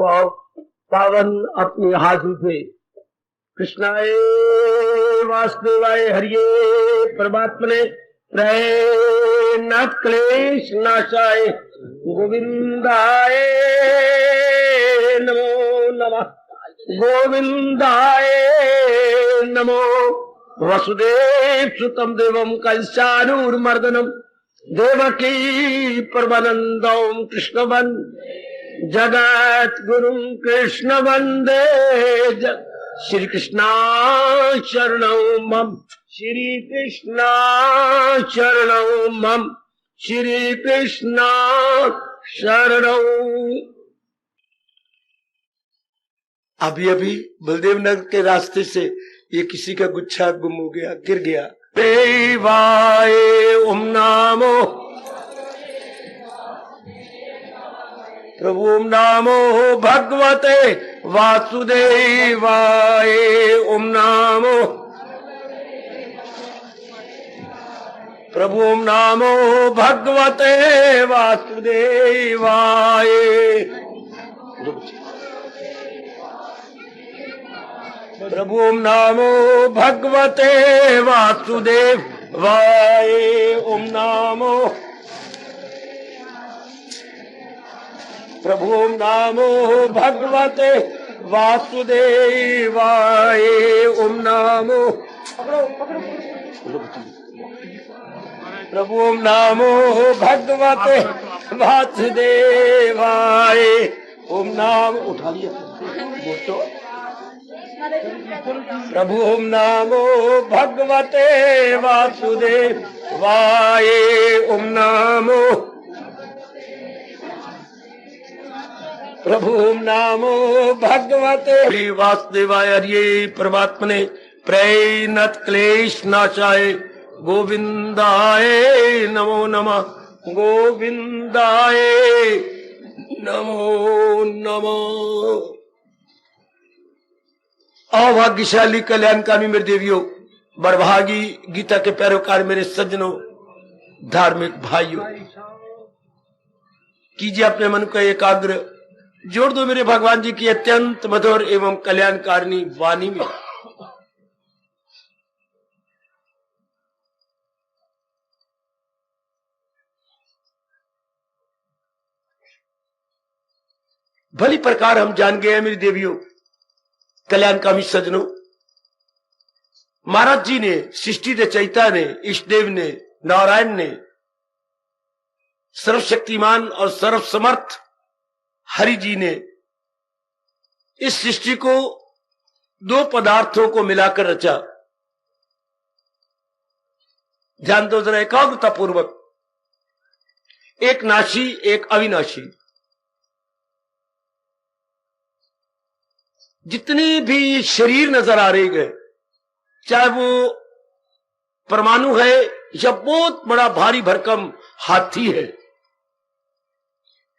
पावन अपने हाथों से कृष्णाय वासुदेवाय हरिये परमात्मने प्रय न क्लेश नाशाय गोविंदाय नमो नमः गोविंदाय नमो वसुदेव सुतम देवम कंसानूर्मर्दनम देवकी परमानंदम कृष्णवन जगत गुरु कृष्ण वंदे श्री कृष्णा शरणं मम श्री कृष्णा शरणं मम श्री कृष्णा शरणं। अभी अभी बलदेव नगर के रास्ते से ये किसी का गुच्छा गुम हो गया, गिर गया। देवाय ओम नमो प्रभु ओम नमो भगवते वासुदेवाय ओम नमो प्रभु ओम नमो भगवते वासुदेवाय प्रभु ओम नमो भगवते वासुदेवाय ओम नमो प्रभु ओम नमो भगवते वासुदेवाय ओम नमो प्रभु ओम नमो भगवते वासुदेवाय ओम नमो उठा लिया बोलो प्रभु ओम नमो भगवते वासुदेवाय ओम नमो प्रभु ओम नमो भगवते वासुदेवाय हरिये परमात्मने प्रेणत क्लेश नाशाय गोविंदाय नमो नमः गोविंदाय नमो नमः। अभाग्यशाली कल्याणकामी मेरे देवियों, बड़भागी गीता के पैरोकार मेरे सज्जनों, धार्मिक भाइयों, कीजिए अपने मन का एकाग्र, जोड़ दो मेरे भगवान जी की अत्यंत मधुर एवं कल्याणकारिणी वाणी में। भली प्रकार हम जान गए हैं मेरी देवियों, कल्याणकामी सज्जनों, महाराज जी ने, सृष्टि रचयिता ने, इष्टदेव ने, नारायण ने, सर्वशक्तिमान और सर्वसमर्थ हरि जी ने इस सृष्टि को दो पदार्थों को मिलाकर रचा। ध्यान दो जरा एकाग्रता पूर्वक, एक नाशी एक अविनाशी। जितनी भी शरीर नजर आ रही है, चाहे वो परमाणु है या बहुत बड़ा भारी भरकम हाथी है,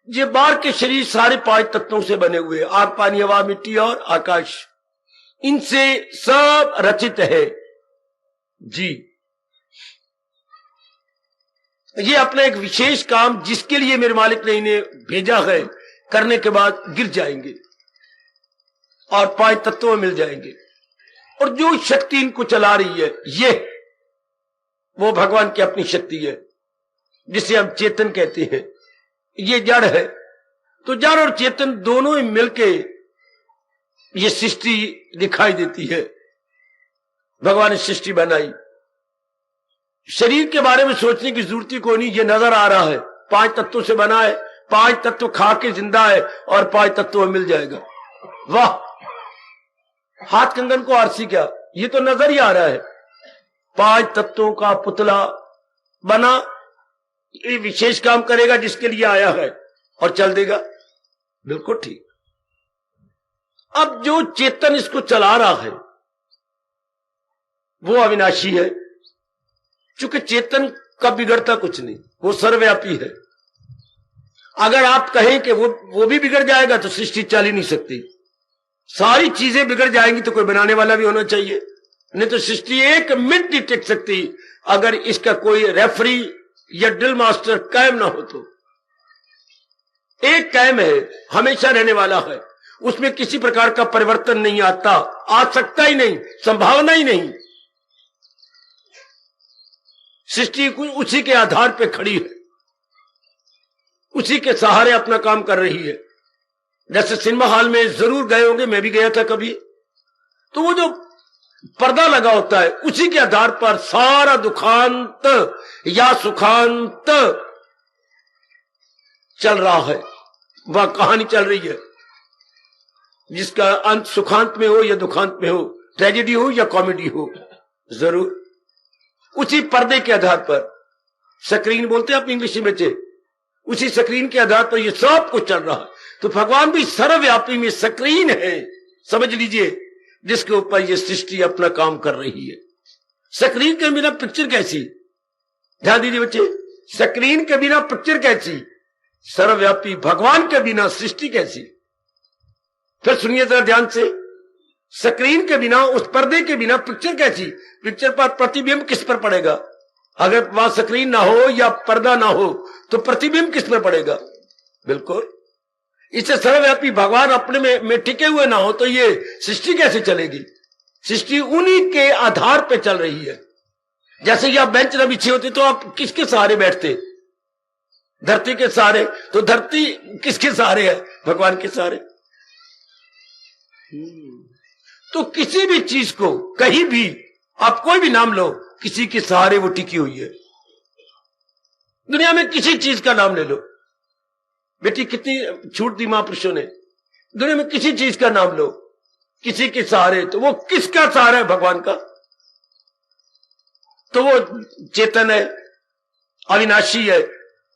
ये बाहर के शरीर सारे 5 तत्वों से बने हुए, आग पानी हवा मिट्टी और आकाश, इनसे सब रचित है जी। ये अपना एक विशेष काम जिसके लिए मेरे मालिक ने इन्हें भेजा है, करने के बाद गिर जाएंगे और 5 तत्वों में मिल जाएंगे। और जो शक्ति इनको चला रही है, ये वो भगवान की अपनी शक्ति है, जिसे हम चेतन कहते हैं। ये जड़ है, तो जड़ और चेतन दोनों ही मिलके ये सृष्टि दिखाई देती है। भगवान ने सृष्टि बनाई, शरीर के बारे में सोचने की जरूरत ही कोई नहीं, ये नजर आ रहा है 5 तत्वों से बना है, 5 तत्व खा के जिंदा है और 5 तत्वों में मिल जाएगा। वाह, हाथ कंगन को आरसी क्या, ये तो नजर ही आ रहा है। 5 तत्वों का पुतला बना, ये विशेष काम करेगा जिसके लिए आया है और चल देगा, बिल्कुल ठीक। अब जो चेतन इसको चला रहा है वो अविनाशी है, क्योंकि चेतन का बिगड़ता कुछ नहीं, वो सर्वव्यापी है। अगर आप कहें कि वो भी बिगड़ जाएगा तो सृष्टि चल ही नहीं सकती। सारी चीजें बिगड़ जाएंगी तो कोई बनाने वाला भी होना चाहिए, नहीं तो सृष्टि 1 मिनट नहीं टिक सकती अगर इसका कोई रेफरी या ड्रिल मास्टर कायम ना हो। तो एक कायम है, हमेशा रहने वाला है, उसमें किसी प्रकार का परिवर्तन नहीं आता, आ सकता ही नहीं, संभावना ही नहीं। सृष्टि उसी के आधार पर खड़ी है, उसी के सहारे अपना काम कर रही है। जैसे सिनेमा हॉल में जरूर गए होंगे, मैं भी गया था कभी, तो वो जो पर्दा लगा होता है उसी के आधार पर सारा दुखांत या सुखांत चल रहा है, वह कहानी चल रही है जिसका अंत सुखांत में हो या दुखांत में हो, ट्रेजेडी हो या कॉमेडी हो, जरूर उसी पर्दे के आधार पर, स्क्रीन बोलते हैं आप इंग्लिश में बच्चे, उसी स्क्रीन के आधार पर ये सब कुछ चल रहा है। तो भगवान भी सर्वव्यापी में स्क्रीन है, समझ लीजिए, जिसके ऊपर ये सृष्टि अपना काम कर रही है। स्क्रीन के बिना पिक्चर कैसी, ध्यान दीजिए बच्चे, स्क्रीन के बिना पिक्चर कैसी, सर्वव्यापी भगवान के बिना सृष्टि कैसी। फिर सुनिए जरा ध्यान से, स्क्रीन के बिना, उस पर्दे के बिना पिक्चर कैसी, पिक्चर पर प्रतिबिंब किस पर पड़ेगा? अगर वहां स्क्रीन ना हो या पर्दा ना हो तो प्रतिबिंब किस पर पड़ेगा? बिल्कुल, इससे सर्वव्यापी भगवान अपने में टिके हुए ना हो तो ये सृष्टि कैसे चलेगी? सृष्टि उन्हीं के आधार पर चल रही है। जैसे कि आप बेंच न बिछी होती तो आप किसके सहारे बैठते? धरती के सहारे। तो धरती किसके सहारे है? भगवान के सहारे। तो किसी भी चीज को, कहीं भी आप कोई भी नाम लो, किसी के सहारे वो टिकी हुई है। दुनिया में किसी चीज का नाम ले लो, बेटी कितनी छूट दी महापुरुषों ने, दुनिया में किसी चीज का नाम लो, किसी के सहारे, तो वो किसका सहारा है? भगवान का। तो वो चेतन है, अविनाशी है,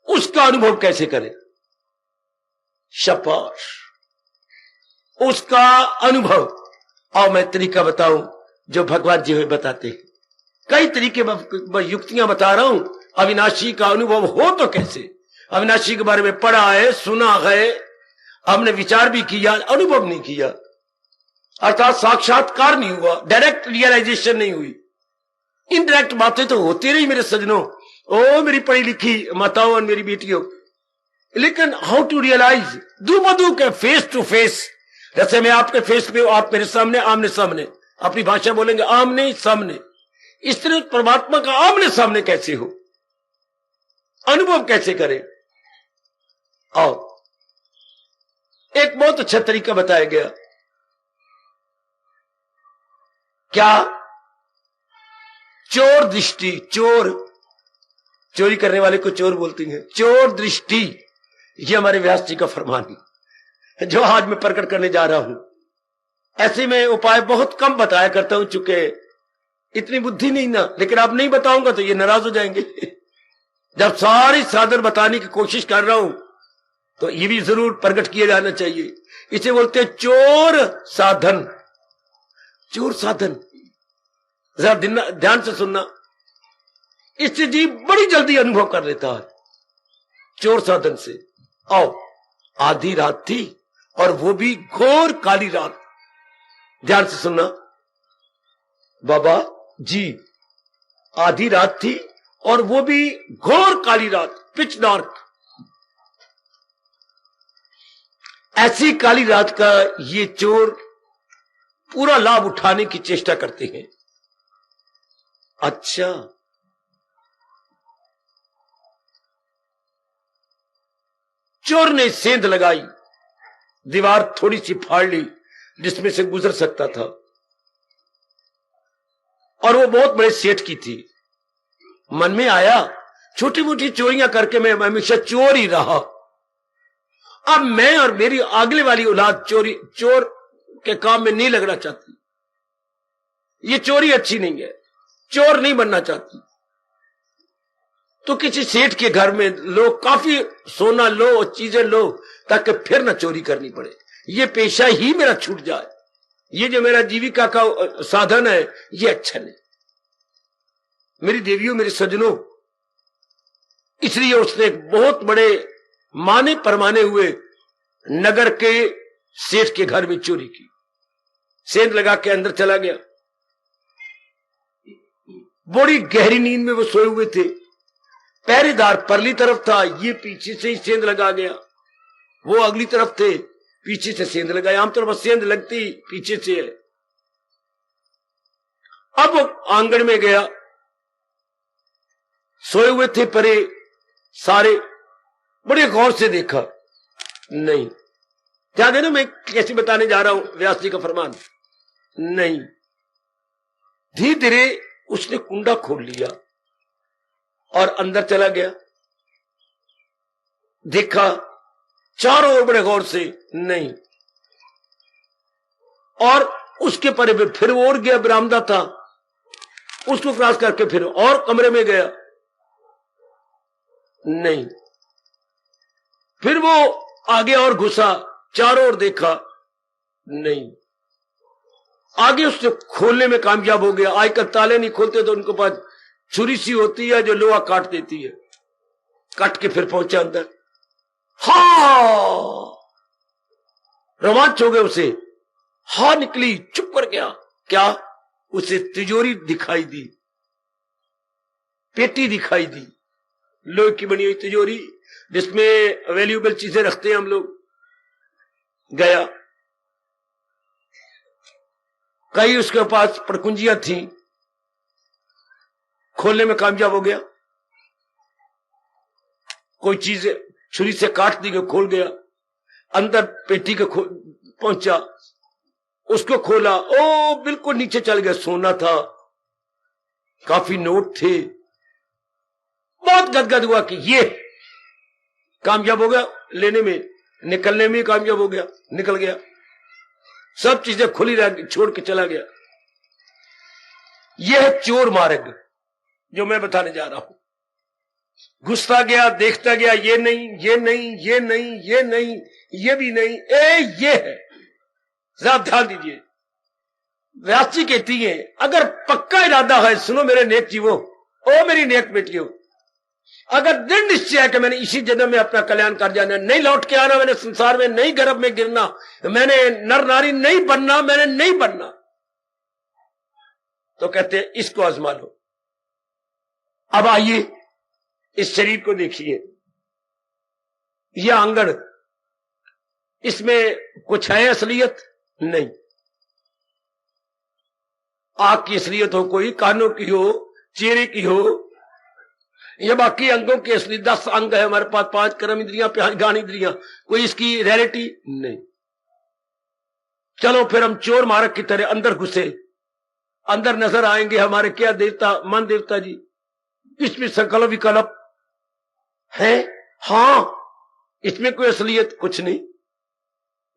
उसका अनुभव कैसे करें? शाबाश, उसका अनुभव। और मैं तरीका बताऊं जो भगवान जी हमें बताते हैं, कई तरीके युक्तियां बता रहा हूं। अविनाशी का अनुभव हो तो कैसे? अविनाशी के बारे में पढ़ा है, सुना है, हमने विचार भी किया, अनुभव नहीं किया, अर्थात साक्षात्कार नहीं हुआ, डायरेक्ट रियलाइजेशन नहीं हुई। इनडायरेक्ट बातें तो होती रही मेरे सज्जनों, ओ मेरी पढ़ी लिखी माताओं और मेरी बेटियों, लेकिन हाउ टू रियलाइज, दू बदू के फेस टू फेस। जैसे मैं आपके फेस पे, आप मेरे सामने, आमने सामने, अपनी भाषा बोलेंगे आमने सामने, इस तरह परमात्मा का आमने सामने कैसे हो, अनुभव कैसे करें? और एक बहुत अच्छा तरीका बताया गया, क्या? चोर दृष्टि। चोर, चोरी करने वाले को चोर बोलती हैं, चोर दृष्टि। ये हमारे व्यास जी का फरमान है जो आज मैं प्रकट करने जा रहा हूं। ऐसे में उपाय बहुत कम बताया करता हूं, चूंकि इतनी बुद्धि नहीं ना, लेकिन आप नहीं बताऊंगा तो ये नाराज हो जाएंगे। जब सारी साधन बताने की कोशिश कर रहा हूं तो ये भी जरूर प्रकट किया जाना चाहिए। इसे बोलते हैं चोर साधन। चोर साधन, जरा ध्यान से सुनना, इससे जीव बड़ी जल्दी अनुभव कर लेता है चोर साधन से। आओ, आधी रात थी और वो भी घोर काली रात। ध्यान से सुनना बाबा जी, आधी रात थी और वो भी घोर काली रात, पिच डार्क। ऐसी काली रात का ये चोर पूरा लाभ उठाने की चेष्टा करते हैं। अच्छा, चोर ने सेंध लगाई, दीवार थोड़ी सी फाड़ ली जिसमें से गुजर सकता था, और वो बहुत बड़े सेठ की थी। मन में आया, छोटी मोटी चोरियां करके मैं हमेशा चोर ही रहा, अब मैं और मेरी अगले वाली औलाद चोर के काम में नहीं लगना चाहती। ये चोरी अच्छी नहीं है, चोर नहीं बनना चाहती। तो किसी सेठ के घर में लो, काफी सोना लो, चीजें लो, ताकि फिर ना चोरी करनी पड़े, ये पेशा ही मेरा छूट जाए, ये जो मेरा जीविका का साधन है ये अच्छा नहीं। मेरी देवियों, मेरे सज्जनों, इसलिए उसने एक बहुत बड़े माने परमाने हुए नगर के सेठ के घर में चोरी की। सेंध लगा के अंदर चला गया। बड़ी गहरी नींद में वो सोए हुए थे, पहरेदार परली तरफ था, ये पीछे से ही सेंध लगा गया। वो अगली तरफ थे, पीछे से सेंध लगाई। आमतौर पर सेंध लगती पीछे से है। अब वो आंगन में गया, सोए हुए थे परे सारे, बड़े गौर से देखा, नहीं। ध्यान देना मैं कैसे बताने जा रहा हूं व्यास जी का फरमान, नहीं। धीरे धीरे उसने कुंडा खोल लिया और अंदर चला गया, देखा चारों ओर बड़े गौर से, नहीं। और उसके परे फिर वो और गया, बरामदा था, उसको क्रॉस करके फिर और कमरे में गया, नहीं। फिर वो आगे और घुसा, चारों ओर देखा, नहीं। आगे उससे खोलने में कामयाब हो गया। आजकल ताले नहीं खोलते तो उनके पास छुरी सी होती है जो लोहा काट देती है, काट के फिर पहुंचा अंदर। हा, रोमांच हो गया उसे, हा निकली, चुप कर गया। क्या? उसे तिजोरी दिखाई दी, पेटी दिखाई दी, लोहे की बनी हुई तिजोरी जिसमें वैल्यूएबल चीजें रखते हैं हम लोग। गया, कई उसके पास पड़कुंजियां थी, खोलने में कामयाब हो गया। कोई चीज छुरी से काट दी, खोल गया, अंदर पेटी के पहुंचा, उसको खोला, ओ बिल्कुल नीचे चल गया, सोना था, काफी नोट थे। बहुत गदगद हुआ कि ये कामयाब हो गया, लेने में, निकलने में कामयाब हो गया, निकल गया, सब चीजें खुली रह, छोड़ के चला गया। यह है चोर मार्ग जो मैं बताने जा रहा हूं। घुसता गया, देखता गया, ये नहीं, ये नहीं, ये नहीं, ये नहीं, ये भी नहीं, ये है। जरा ध्यान दीजिए, व्यास जी कहती है अगर पक्का इरादा है, सुनो मेरे नेक जीवो, ओ मेरी नेक बेटियों, अगर दृढ़ निश्चय है कि मैंने इसी जन्म में अपना कल्याण कर जाना, नहीं लौट के आना, मैंने संसार में नहीं गर्भ में गिरना, मैंने नर नारी नहीं बनना, मैंने नहीं बनना, तो कहते हैं इसको आजमा लो। अब आइए इस शरीर को देखिए, यह आंगन, इसमें कुछ है असलियत? नहीं। आंख की असलियत हो कोई, कानों की हो, चेहरे की हो, ये बाकी अंगों के असली 10 अंग है हमारे पास, 5 कर्म इंद्रियां, 5 ज्ञान इंद्रियां, कोई इसकी रियलिटी नहीं। चलो फिर हम चोर मार्ग की तरह अंदर घुसे, अंदर नजर आएंगे हमारे क्या देवता, मन देवता जी, इसमें संकल्प विकल्प है, हां, इसमें कोई असलियत कुछ नहीं।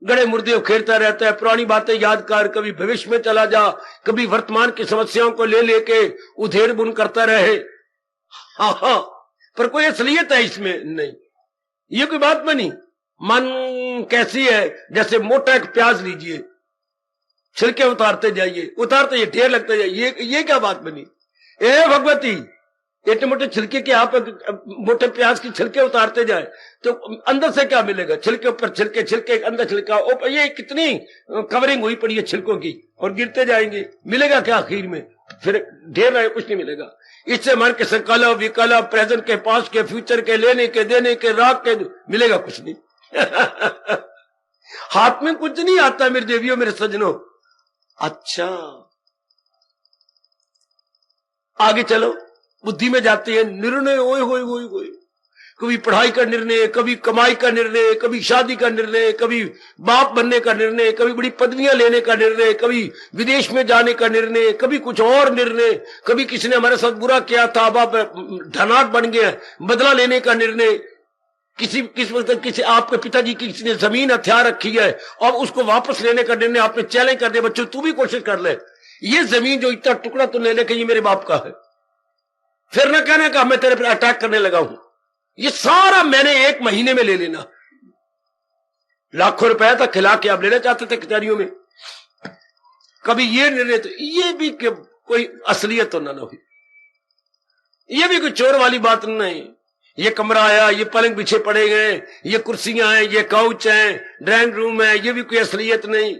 गड़े मुर्दे उखेरता रहता है, पुरानी बातें याद कर, कभी भविष्य में चला जा, कभी वर्तमान की समस्याओं को ले लेके उधेड़ बुन करता रहे, हाँ हाँ, पर कोई असलियत है इसमें नहीं। ये कोई बात बनी। मन कैसी है, जैसे मोटा एक प्याज लीजिए, छिलके उतारते जाइए, उतारते ये ढेर लगता जाइए, ये क्या बात बनी? ए भगवती, इतने मोटे छिलके के आप मोटे प्याज की छिलके उतारते जाए तो अंदर से क्या मिलेगा? छिलके ऊपर छिलके, छिलके अंदर छिलका, ये कितनी कवरिंग हुई पड़ी है छिलकों की, और गिरते जाएंगे, मिलेगा क्या आखिर में? फिर ढेर रहे, कुछ नहीं मिलेगा। इससे मन के संकल्प विकल्प, प्रेजेंट के, पास्ट के, फ्यूचर के, लेने के, देने के, राग के, मिलेगा कुछ नहीं। हाथ में कुछ नहीं आता मेरे देवियों, मेरे सजनों। अच्छा, आगे चलो, बुद्धि में जाते हैं निर्णय, ओए होए होए होए, कभी पढ़ाई का निर्णय, कभी कमाई का निर्णय, कभी शादी का निर्णय, कभी बाप बनने का निर्णय, कभी बड़ी पदवियां लेने का निर्णय, कभी विदेश में जाने का निर्णय, कभी कुछ और निर्णय, कभी किसी ने हमारे साथ बुरा किया था, अब आप धनाढ्य बन गए, बदला लेने का निर्णय, किसी आपके पिताजी की किसी ने जमीन हथियार रखी है और उसको वापस लेने का निर्णय आपने चैलेंज कर दिया, बच्चों तू भी कोशिश कर ले, ये जमीन जो इतना टुकड़ा तो ले लेके ये मेरे बाप का है, फिर न कहने का मैं तेरे पर अटैक करने लगा हूं, ये सारा मैंने 1 महीने में ले लेना। लाखों रुपया तक खिला के आप लेना चाहते थे कचहरियों में, कभी ये निर्णय, तो ये भी कोई असलियत तो ना हुई, ये भी कोई चोर वाली बात नहीं। ये कमरा आया, ये पलंग पीछे पड़े गए, ये कुर्सियां हैं, ये काउच हैं, ड्राइंग रूम है, ये भी कोई असलियत नहीं।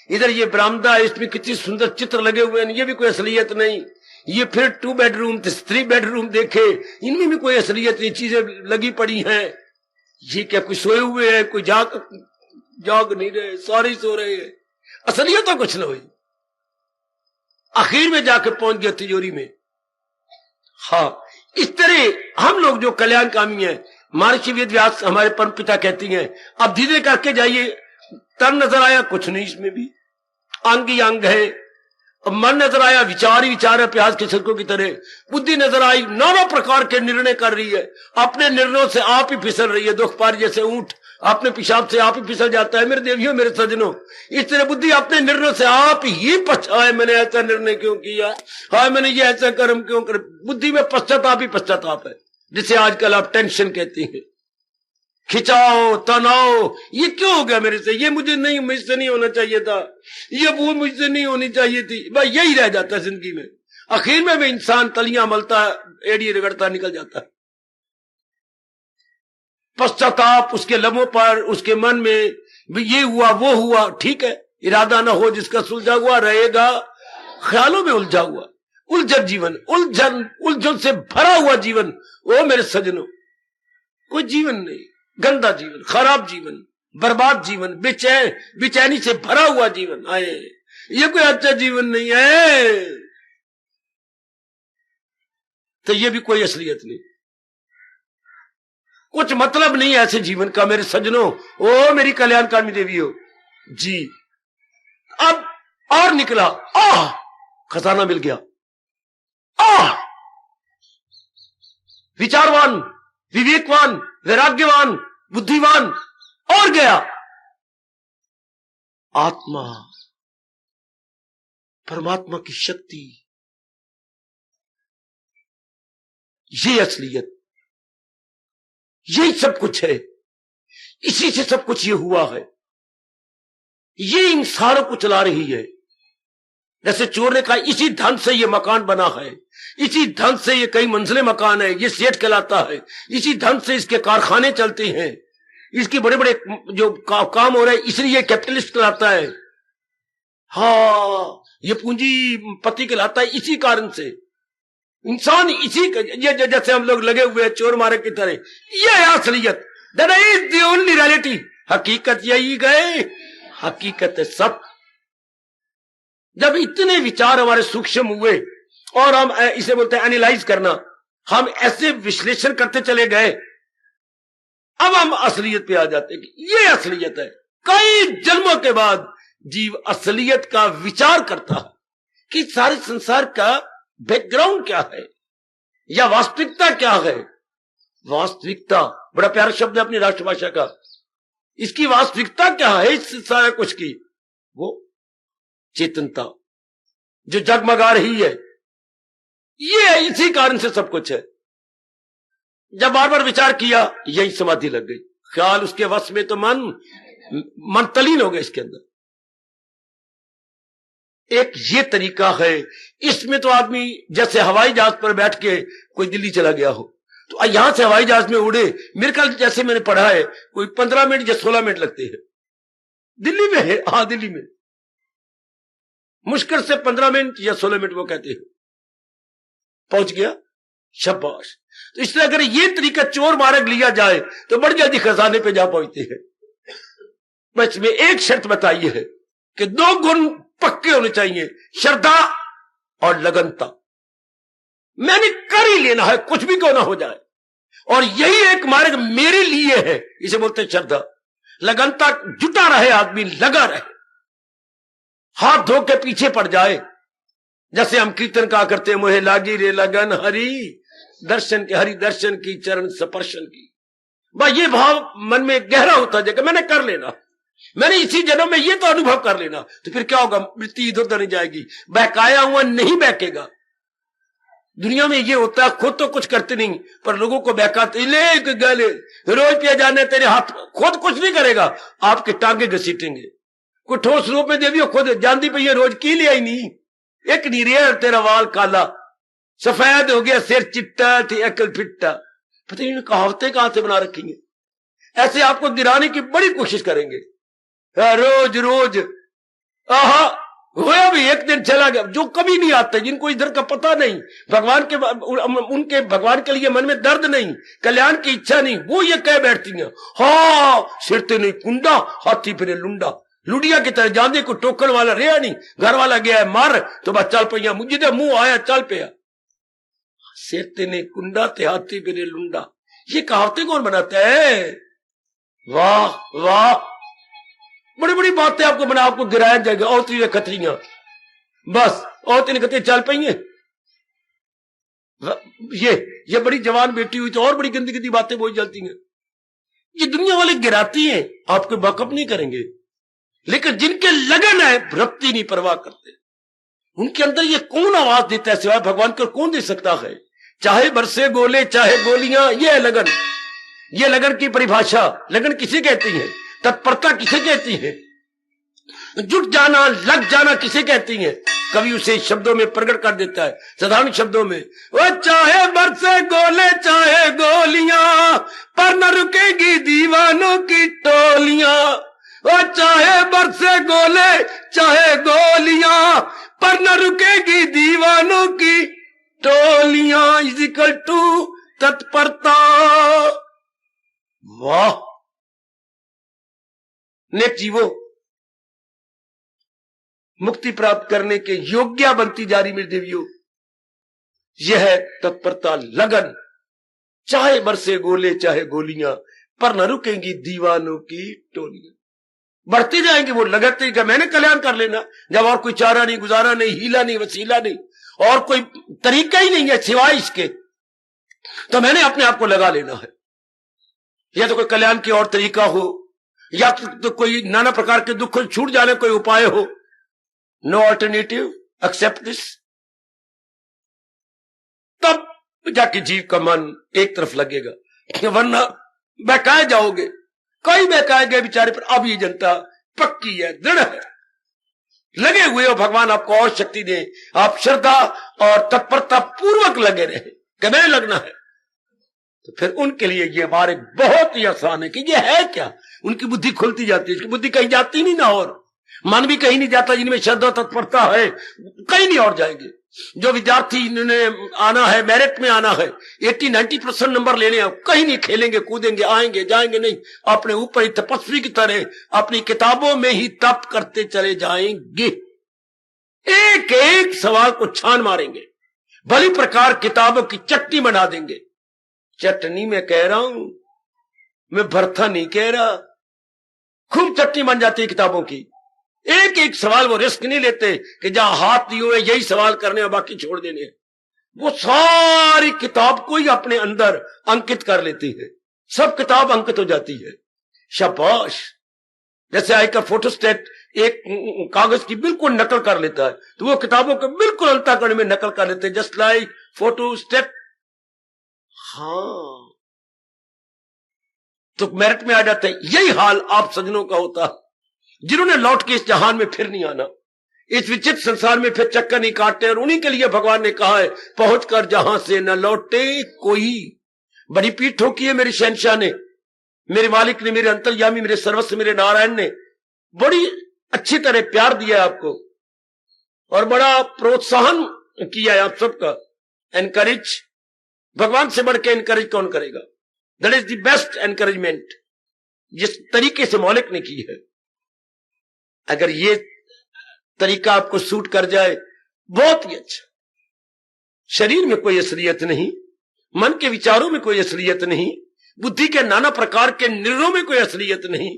इधर ये बरामदा है, इसमें कितनी सुंदर चित्र लगे हुए हैं, ये भी कोई असलियत नहीं। ये फिर 2 बेडरूम 3 बेडरूम देखे, इनमें भी कोई असलियत नहीं, चीजें लगी पड़ी हैं। ये क्या कोई सोए हुए हैं, कोई जाग नहीं रहे, सारे सो रहे हैं, असलियत तो कुछ ना हुई। आखिर में जाके पहुंच गया तिजोरी में। हाँ, इस तरह हम लोग जो कल्याणकामी हैं, महर्षि वेद व्यास हमारे परम पिता कहती हैं, अब धीरे करके जाइए। तन नजर आया, कुछ नहीं इसमें भी, अंग ही अंग है। अब मन नजर आया, विचार ही विचार है प्याज के छिलकों की तरह। बुद्धि नजर आई, नाना प्रकार के निर्णय कर रही है, अपने निर्णयों से आप ही फिसल रही है। दुख पार जैसे ऊंट अपने पेशाब से आप ही फिसल जाता है। मेरे देवियों, मेरे सजनों, इस तरह बुद्धि अपने निर्णय से आप ही पछताए, मैंने ऐसा निर्णय क्यों किया, हाय मैंने ये ऐसा कर्म क्यों कर। बुद्धि में पश्चाताप ही पश्चाताप है, जिसे आजकल आप टेंशन कहती हैं, खिंचाओ, तनाव। ये क्यों हो गया मेरे से, ये मुझे नहीं, मुझसे नहीं होना चाहिए था, ये वो मुझसे नहीं होनी चाहिए थी। भाई यही रह जाता है जिंदगी में। आखिर में इंसान तलियां मलता, एड़ी रगड़ता निकल जाता है। पश्चाताप उसके लबों पर, उसके मन में, ये हुआ वो हुआ, ठीक है, इरादा ना हो जिसका सुलझा हुआ रहेगा, ख्यालों में उलझा हुआ, उलझन जीवन, उलझन से भरा हुआ जीवन। ओ मेरे सजनों, कोई जीवन नहीं, गंदा जीवन, खराब जीवन, बर्बाद जीवन, बेचैनी से भरा हुआ जीवन। आए, ये कोई अच्छा जीवन नहीं है, तो ये भी कोई असलियत नहीं, कुछ मतलब नहीं ऐसे जीवन का मेरे सजनों। ओ मेरी कल्याणकामी देवी हो जी। अब और निकला, खजाना मिल गया, विचारवान, विवेकवान, वैराग्यवान, बुद्धिमान, और गया आत्मा, परमात्मा की शक्ति, ये असलियत, यही सब कुछ है, इसी से सब कुछ ये हुआ है, ये इन सारों को चला रही है। जैसे चोर ने कहा, इसी धन से ये मकान बना है, इसी धन से ये कई मंजिले मकान है, ये सेठ कहलाता है, इसी धन से इसके कारखाने चलते हैं, इसके बड़े बड़े जो काम हो रहे हैं, इसलिए कैपिटलिस्ट कहलाता है। हाँ, ये पूंजीपति कहलाता है इसी कारण से। इंसान इसी, ये जैसे हम लोग लगे हुए हैं चोर मारे की तरह, ये है असलियत। That is the only reality. हकीकत यही गए, हकीकत है सब। जब इतने विचार हमारे सूक्ष्म हुए और हम इसे बोलते हैं एनालाइज करना, हम ऐसे विश्लेषण करते चले गए, अब हम असलियत पे आ जाते हैं कि ये असलियत है। कई जन्मों के बाद जीव असलियत का विचार करता है कि सारे संसार का बैकग्राउंड क्या है या वास्तविकता क्या है। वास्तविकता बड़ा प्यारा शब्द है अपनी राष्ट्रभाषा का। इसकी वास्तविकता क्या है इस सारा कुछ की? वो चेतनता जो जगमगा रही है, ये इसी कारण से सब कुछ है। जब बार बार विचार किया, यही समाधि लग गई, ख्याल उसके वश में, तो मन तलीन हो गया इसके अंदर। एक ये तरीका है, इसमें तो आदमी जैसे हवाई जहाज पर बैठ के कोई दिल्ली चला गया हो, तो यहां से हवाई जहाज में उड़े, मेरे ख्याल जैसे मैंने पढ़ा है कोई 15 मिनट या 16 मिनट लगते हैं। दिल्ली में है, हाँ दिल्ली में मुश्किल से 15 मिनट या 16 मिनट वो कहते हैं, पहुंच गया, शाबाश। तो इसलिए अगर ये तरीका चोर मार्ग लिया जाए तो बड़ी जल्दी खजाने पे जा पहुंचते हैं। बस में एक शर्त बताई है कि 2 गुण पक्के होने चाहिए, श्रद्धा और लगनता। मैंने कर ही लेना है, कुछ भी क्यों ना हो जाए, और यही एक मार्ग मेरे लिए है, इसे बोलते हैं श्रद्धा। लगनता, जुटा रहे आदमी, लगा रहे, हाथ धो के पीछे पड़ जाए। जैसे हम कीर्तन कहा करते हैं, मोहे लागी रे लगन हरि दर्शन के, हरि दर्शन की चरण स्पर्शन की। भाई ये भाव मन में गहरा होता जाएगा, मैंने कर लेना, मैंने इसी जन्म में ये तो अनुभव कर लेना, तो फिर क्या होगा, मृत्यु इधर उधर नहीं जाएगी, बहकाया हुआ नहीं बहकेगा। दुनिया में ये होता है, खुद तो कुछ करते नहीं पर लोगों को बहकाते, ले गले रोज पिया जाने तेरे हाथ, खुद कुछ नहीं करेगा, आपके टांगे घसीटेंगे। कोई ठोस रूप में देवी खुद जानती पई है, रोज की लिया ही नहीं, एक नहीं रे तेरा वाल काला सफेद हो गया, सिर चिट्टा थी अकल फिट्टा। पता नहीं कहावतें कहां से बना रखेंगे, ऐसे आपको गिराने की बड़ी कोशिश करेंगे रोज रोज। आहा, हुआ भी, एक दिन चला गया। जो कभी नहीं आते, जिनको इधर का पता नहीं, भगवान के उनके भगवान के लिए मन में दर्द नहीं, कल्याण की इच्छा नहीं, वो ये कह बैठती हैं, हाँ सिरते नहीं कुंडा, हाथी फिरे लुंडा। लुडिया की तरह जाने को टोकन वाला रहा नहीं, घर वाला गया है मार तो बस चल पैया, मुझे तो मुंह आया चल पिया। सिरते नहीं कुंडा ते हाथी फिरे लुंडा, ये कहावतें कौन बनाता है? वाह वाह, बड़ी बड़ी बातें आपको बना, आपको गिराया जाएगा। और तीन खतरियां बस, और तीन खतरी चल पाई हैं। ये बड़ी जवान बेटी हुई तो और बड़ी गंदी गंदी बातें बोल जाती हैं। ये दुनिया वाले गिराती हैं, आपके बकअप नहीं करेंगे, लेकिन जिनके लगन है रत्ती नहीं परवाह करते, उनके अंदर ये कौन आवाज देता है सिवाय भगवान को? कौन दे सकता है? चाहे बरसे गोले चाहे गोलियां, ये है लगन। ये लगन की परिभाषा। लगन किसे कहती है? तत्परता किसे कहती है? जुट जाना, लग जाना किसे कहती है? कवि उसे शब्दों में प्रकट कर देता है, साधारण शब्दों में। वो चाहे बरसे गोले चाहे गोलियां, पर न रुकेगी दीवानों की टोलियां। वो चाहे बरसे गोले चाहे गोलियां, पर न रुकेगी दीवानों की टोलियां। इजिकल टू तत्परता। वाह, नेक जीवो, मुक्ति प्राप्त करने के योग्य बनती जा रही मेरी देवियों। यह है तत्परता, लगन। चाहे बरसे गोले चाहे गोलियां, पर न रुकेंगी दीवानों की टोलियां। बढ़ती जाएंगी वो लगते कि मैंने कल्याण कर लेना, जब और कोई चारा नहीं, गुजारा नहीं, हीला नहीं, वसीला नहीं, और कोई तरीका ही नहीं है सिवाय इसके, तो मैंने अपने आप को लगा लेना है। या तो कोई कल्याण की और तरीका हो, या तो कोई नाना प्रकार के दुख छूट जाने कोई उपाय हो। No alternative, except this. तब जाके जीव का मन एक तरफ लगेगा, वरना बहकाए जाओगे। कई बहकाए गए बेचारे पर। अब ये जनता पक्की है, दृढ़ है, लगे हुए हो। भगवान आपको और शक्ति दे, आप श्रद्धा और तत्परता पूर्वक लगे रहे कि मैंने लगना है, तो फिर उनके लिए ये मार्ग बहुत ही आसान है। कि ये है क्या? उनकी बुद्धि खुलती जाती है। उसकी बुद्धि कहीं जाती नहीं ना, और मन भी कहीं नहीं जाता। जिनमें श्रद्धा तत्परता है कहीं नहीं और जाएंगे। जो विद्यार्थी इन्होंने आना है, मेरिट में आना है, 80-90% नंबर लेने हैं, कहीं नहीं खेलेंगे कूदेंगे आएंगे जाएंगे नहीं, अपने ऊपर ही तपस्वी की तरह अपनी किताबों में ही तप करते चले जाएंगे। एक एक सवाल को छान मारेंगे, भली प्रकार किताबों की चटनी बना देंगे। चटनी में कह रहा हूं, मैं भरथा नहीं कह रहा। खूब चटनी बन जाती है किताबों की। एक एक सवाल वो रिस्क नहीं लेते कि जहां हाथ दिए हुए यही सवाल करने और बाकी छोड़ देने। वो सारी किताब को ही अपने अंदर अंकित कर लेती है। सब किताब अंकित हो जाती है। शाबाश। जैसे आयकर फोटोस्टेट एक कागज की बिल्कुल नकल कर लेता है, तो वो किताबों को बिल्कुल अंतःकरण में नकल कर लेते हैं, जस्ट लाइक फोटोस्टेट। हाँ, तो मेरिट में आ जाते हैं। यही हाल आप सज्जनों का होता है, जिन्होंने लौट के इस जहान में फिर नहीं आना, इस विचित्र संसार में फिर चक्कर नहीं काटते। और उन्हीं के लिए भगवान ने कहा है, पहुंचकर जहां से न लौटे कोई। बड़ी पीठ ठोकी है मेरे शहनशाह ने, मेरे मालिक ने, मेरे अंतर्यामी, मेरे सर्वस्व, मेरे नारायण ने बड़ी अच्छी तरह प्यार दिया है आपको, और बड़ा प्रोत्साहन किया है आप सबका। एनकरेज, भगवान से बढ़ के एनकरेज कौन करेगा? That is the best encouragement, जिस तरीके से मौलिक ने की है। अगर ये तरीका आपको सूट कर जाए, बहुत ही अच्छा। शरीर में कोई असलियत नहीं, मन के विचारों में कोई असलियत नहीं, बुद्धि के नाना प्रकार के निर्णयों में कोई असलियत नहीं।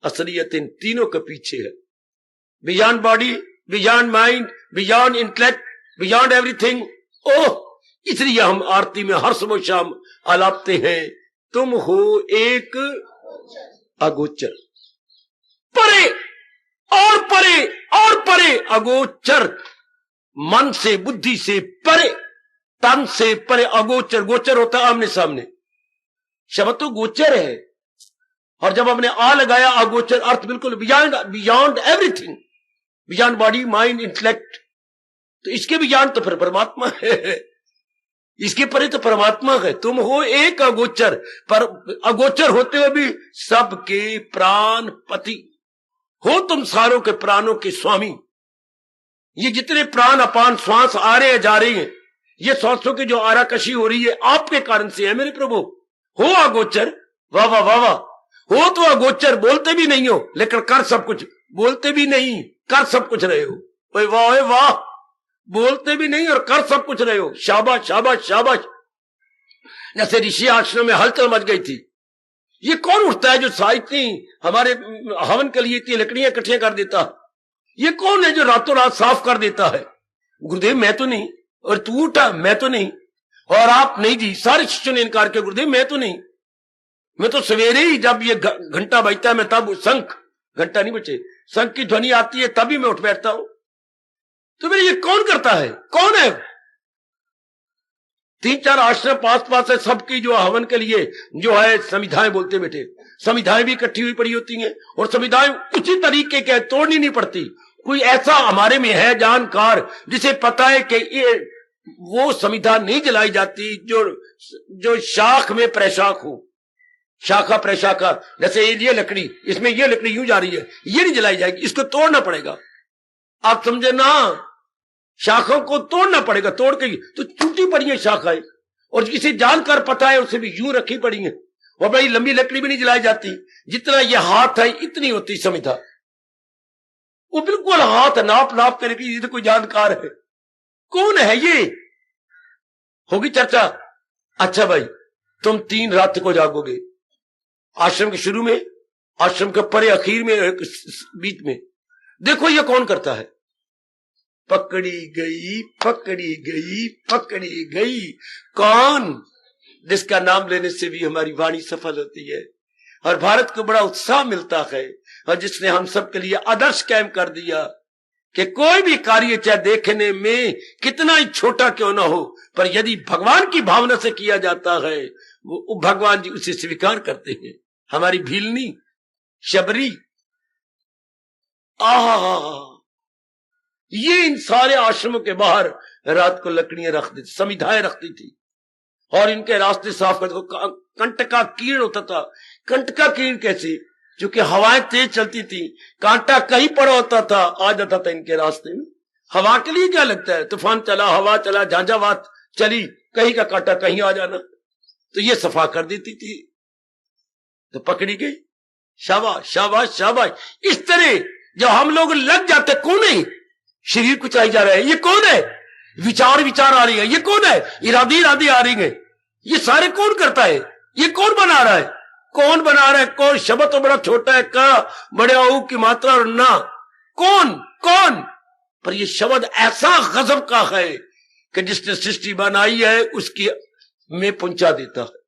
असलियत इन तीनों के पीछे है। Beyond body, beyond mind, beyond intellect, beyond everything. Oh, इसलिए हम आरती में हर सुबह शाम आलापते हैं, तुम हो एक अगोचर, परे और परे और परे, अगोचर, मन से बुद्धि से परे, तन से परे। अगोचर, गोचर होता है आमने सामने, शब्द तो गोचर है, और जब हमने आ लगाया अगोचर, अर्थ बिल्कुल beyond, beyond everything, beyond body mind intellect. तो इसके बियॉन्ड तो फिर परमात्मा है, इसके परे तो परमात्मा है। तुम हो एक अगोचर, पर अगोचर होते हुए भी सबके प्राण पति हो, तुम सारों के प्राणों के स्वामी। ये जितने प्राण अपान श्वास आ रहे हैं जा रहे हैं, ये सांसों की जो आराकशी हो रही है आपके कारण से है मेरे प्रभु। हो अगोचर, वाह वाह वाह वाह, हो तो अगोचर, बोलते भी नहीं हो लेकिन कर सब कुछ, बोलते भी नहीं कर सब कुछ रहे हो। ओए वाह ओए वाह, बोलते भी नहीं और कर सब कुछ रहे हो। शाबाश शाबाश शाबाश। जैसे ऋषि आश्रम में हलचल मच गई थी। ये कौन उठता है जो इतनी हमारे हवन के लिए इतनी लकड़ियां इकट्ठियां कर देता? ये कौन है जो रातों रात साफ कर देता है? गुरुदेव मैं तो नहीं, और तू उठा मैं तो नहीं, और आप नहीं जी, सारे शिष्यों ने इनकार किया, गुरुदेव मैं तो नहीं, मैं तो सवेरे ही जब ये घंटा बजता है मैं तब, शंख घंटा नहीं बचे, शंख की ध्वनि आती है तभी मैं उठ बैठता हूं। तो मेरे ये कौन करता है, कौन है? 3-4 आश्रम पास पास है, सबकी जो हवन के लिए जो है संविधाएं बोलते बैठे, संविधाएं भी इकट्ठी हुई पड़ी होती हैं और संविधाएं उसी तरीके के तोड़नी नहीं पड़ती। कोई ऐसा हमारे में है जानकार जिसे पता है कि ये वो संविधा नहीं जलाई जाती जो शाख में प्रशाख हो, शाखा प्रशाखा। जैसे ये लकड़ी, इसमें ये लकड़ी यूं जा रही है, ये नहीं जलाई जाएगी, इसको तोड़ना पड़ेगा। आप समझे ना, शाखाओं को तोड़ना पड़ेगा, तोड़ के तो टूटी पड़ी है शाखाएं, और किसी जानकर पता है उसे भी यूं रखी पड़ी है। और बड़ी लंबी लकड़ी भी नहीं जलाई जाती, जितना ये हाथ है इतनी होती संविधा। वो बिल्कुल हाथ नाप नाप कर रखी, कोई जानकार है, कौन है ये? होगी चर्चा। अच्छा भाई, तुम 3 रात को जागोगे, आश्रम के शुरू में, आश्रम के परे अखीर में, बीच में। देखो ये कौन करता है? पकड़ी गई पकड़ी गई पकड़ी गई। कौन? जिसका नाम लेने से भी हमारी वाणी सफल होती है और भारत को बड़ा उत्साह मिलता है, और जिसने हम सब के लिए आदर्श कायम कर दिया कि कोई भी कार्य चाहे देखने में कितना ही छोटा क्यों ना हो, पर यदि भगवान की भावना से किया जाता है वो भगवान जी उसे स्वीकार करते हैं। हमारी भीलनी, शबरी, ये इन सारे आश्रमों के बाहर रात को लकड़ियां रखती थी, समिधाएं रखती थी और इनके रास्ते साफ करते। कंटका कीड़ होता था। कंटका कीड़ कैसे? क्योंकि हवाएं तेज चलती थी, कांटा कहीं पड़ा होता था, आ जाता था इनके रास्ते में। हवा के लिए क्या लगता है? तूफान चला, हवा चला, झांझावात चली, कहीं का कांटा कहीं आ जाना, तो ये सफा कर देती थी। तो पकड़ी गई, शाबाश शाबाश शाबाश। इस तरह जब हम लोग लग जाते, कौन है? शरीर कुछ आई जा रहा है, ये कौन है? विचार आ रही है, ये कौन है? इरादी आ रही है, ये सारे कौन करता है? ये कौन बना रहा है? कौन बना रहा है? कौन? शब्द तो बड़ा छोटा है, का बड़े औ की मात्रा और ना, कौन कौन? पर ये शब्द ऐसा गजब का है कि जिसने सृष्टि बनाई है उसकी में पहुंचा देता है।